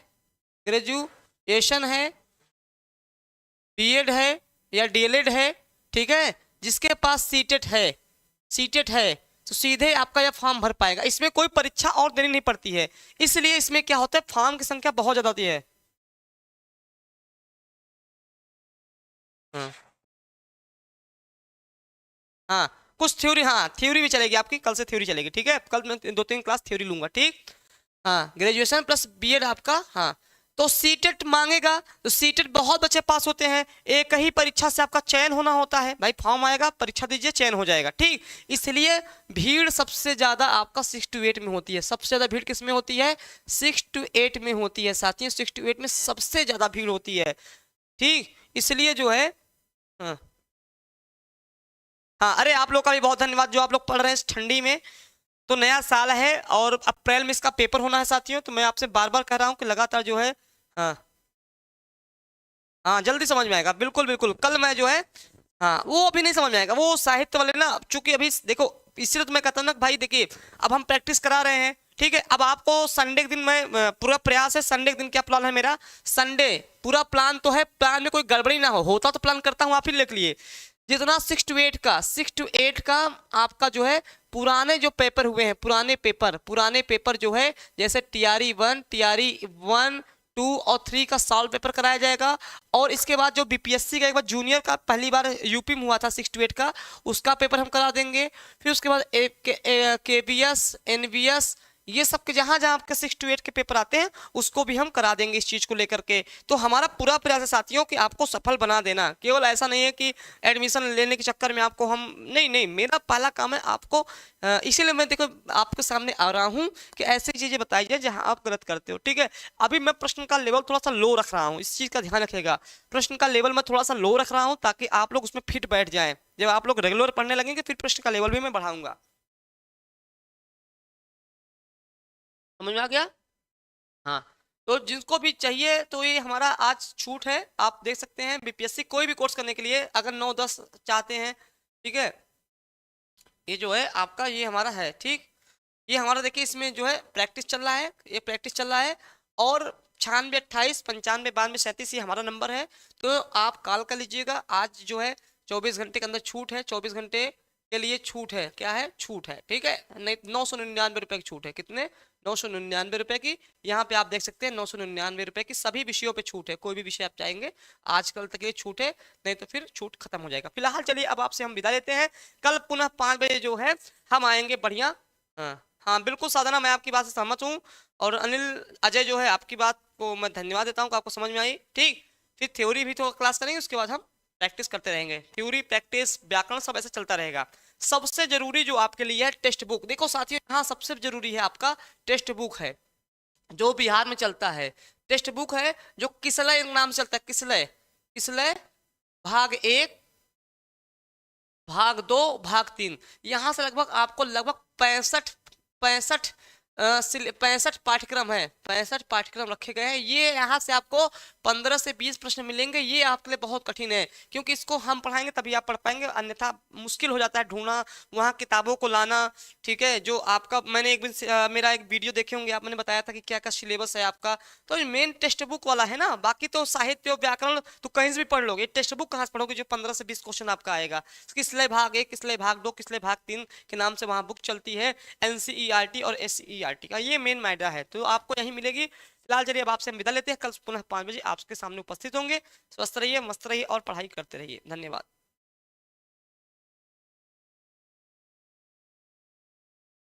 ग्रेजुएशन है, बीएड है या डीएलएड है, ठीक है, जिसके पास सीटेट है, सीटेट है, तो सीधे आपका यह फॉर्म भर पाएगा। इसमें कोई परीक्षा और देनी नहीं पड़ती है, इसलिए इसमें क्या होता है, फॉर्म की संख्या बहुत ज्यादा होती है। हाँ हाँ, कुछ थ्योरी, हाँ थ्योरी भी चलेगी आपकी, कल से थ्योरी चलेगी। ठीक है, कल मैं 2-3 क्लास थ्योरी लूंगा। ठीक, हाँ ग्रेजुएशन प्लस बीएड आपका। हाँ, तो सीटेट मांगेगा, तो सीटेट बहुत बच्चे पास होते हैं, एक ही परीक्षा से आपका चयन होना होता है भाई, फॉर्म आएगा, परीक्षा दीजिए, चयन हो जाएगा। ठीक, इसलिए भीड़ सबसे ज्यादा आपका 6 to 8 में होती है। सबसे ज्यादा भीड़ किस में होती है? 6 to 8 में होती है साथियों, 6 to 8 में सबसे ज्यादा भीड़ होती है। ठीक, इसलिए जो है, हाँ हाँ, अरे आप लोग का भी बहुत धन्यवाद जो आप लोग पढ़ रहे हैं इस ठंडी में। तो नया साल है और अप्रैल में इसका पेपर होना है साथियों, तो मैं आपसे बार बार कह रहा हूँ कि लगातार जो है, हाँ हाँ जल्दी समझ में आएगा, बिल्कुल बिल्कुल। कल मैं जो है, हाँ वो अभी नहीं समझ में आएगा, वो साहित्य वाले ना, चूंकि अभी देखो, इसलिए तो मैं कहता हूँ ना भाई, देखिए अब हम प्रैक्टिस करा रहे हैं, ठीक है, अब आपको संडे के दिन मैं पूरा प्रयास है, संडे के दिन क्या प्लान है मेरा, संडे पूरा प्लान तो है, प्लान में कोई गड़बड़ी ना हो, होता तो प्लान करता हूँ, आप ही लिख लिए। जितना 6 to 8 का, 6 to 8 का आपका जो है, पुराने जो पेपर हुए हैं, पुराने पेपर जो है, जैसे टीआरई 1, टीआरई 1, 2 और 3 का सॉल्व पेपर कराया जाएगा। और इसके बाद जो बीपीएससी का एक बार जूनियर का पहली बार यूपी में हुआ था 6 to 8 का, उसका पेपर हम करा देंगे। फिर उसके बाद केबीएस, एनबीएस, ये सब के जहां जहां आपके 6 to 8 के पेपर आते हैं उसको भी हम करा देंगे इस चीज को लेकर के। तो हमारा पूरा प्रयास है साथियों कि आपको सफल बना देना। केवल ऐसा नहीं है कि एडमिशन लेने के चक्कर में आपको हम नहीं नहीं, मेरा पहला काम है आपको, इसीलिए मैं देखो आपके सामने आ रहा हूं कि ऐसी चीजें बताई जाए जहां आप गलत करते हो। ठीक है, अभी मैं प्रश्न का लेवल थोड़ा सा लो रख रहा हूँ, इस चीज का ध्यान रखिएगा। प्रश्न का लेवल मैं थोड़ा सा लो रख रहा हूँ ताकि आप लोग उसमें फिट बैठ जाएं। जब आप लोग रेगुलर पढ़ने लगेंगे फिर प्रश्न का लेवल भी मैं बढ़ाऊंगा। समझ में आ गया? हाँ, तो जिनको भी चाहिए तो ये हमारा आज छूट है, आप देख सकते हैं। बीपीएससी कोई भी कोर्स करने के लिए अगर 9-10 चाहते हैं, ठीक है, ये जो है आपका ये हमारा है। ठीक, ये हमारा देखिए इसमें जो है प्रैक्टिस चल रहा है, ये प्रैक्टिस चल रहा है। और 9628 95 92 37 ये हमारा नंबर है। तो आप कॉल कर लीजिएगा। आज जो है 24 घंटे के अंदर छूट है, 24 घंटे के लिए छूट है। क्या है? छूट है। ठीक है, नहीं 999 रुपए की छूट है। कितने? 999 रुपए की। यहाँ पे आप देख सकते हैं 999 रुपए की सभी विषयों पे छूट है। कोई भी विषय आप चाहेंगे आजकल तक ये छूट है, नहीं तो फिर छूट खत्म हो जाएगा। फिलहाल चलिए अब आपसे हम विदा लेते हैं। कल पुनः 5 बजे जो है हम आएंगे बढ़िया। हाँ हाँ बिल्कुल साधना, मैं आपकी बात से सहमत हूँ। और अनिल, अजय जो है आपकी बात को मैं धन्यवाद देता हूँ कि आपको समझ में आई। ठीक, फिर थ्योरी भी तो क्लास करेंगे, उसके बाद हम प्रैक्टिस करते रहेंगे। थ्योरी, प्रैक्टिस, व्याकरण सब ऐसे चलता रहेगा। सबसे जरूरी जो आपके लिए है टेक्स्ट बुक। देखो साथियों, यहाँ सबसे जरूरी है आपका टेक्स्ट बुक है जो बिहार में चलता है। टेक्स्ट बुक है जो किसलय नाम से चलता है। किसलय, किसलय भाग 1, भाग 2, भाग 3। यहाँ से लगभग आपको लगभग 65 पाठ्यक्रम है, 65 पाठ्यक्रम रखे गए हैं। ये यहाँ से आपको 15 से 20 प्रश्न मिलेंगे। ये आपके लिए बहुत कठिन है क्योंकि इसको हम पढ़ाएंगे तभी आप पढ़ पाएंगे, अन्यथा मुश्किल हो जाता है ढूंढना, वहाँ किताबों को लाना। ठीक है, जो आपका मैंने एक दिन मेरा एक वीडियो देखे होंगे आप, मैंने बताया था कि क्या क्या सिलेबस है आपका। तो मेन टेक्स्ट बुक वाला है ना, बाकी तो साहित्य और व्याकरण तो कहीं से भी पढ़ लोगे। टेक्स्ट बुक कहाँ से पढ़ोगे जो 15 से 20 क्वेश्चन आपका आएगा। किसलय भाग 1, किसलय भाग 2, किसलय भाग 3 के नाम से वहाँ बुक चलती है। एनसीईआरटी और एससीईआरटी का ये मेन मैटर है, तो आपको यहीं मिलेगी। फिलहाल चलिए अब आपसे हम विदा लेते हैं। कल पुनः 5 बजे आपके सामने उपस्थित होंगे। स्वस्थ रहिए, मस्त रहिए और पढ़ाई करते रहिए। धन्यवाद।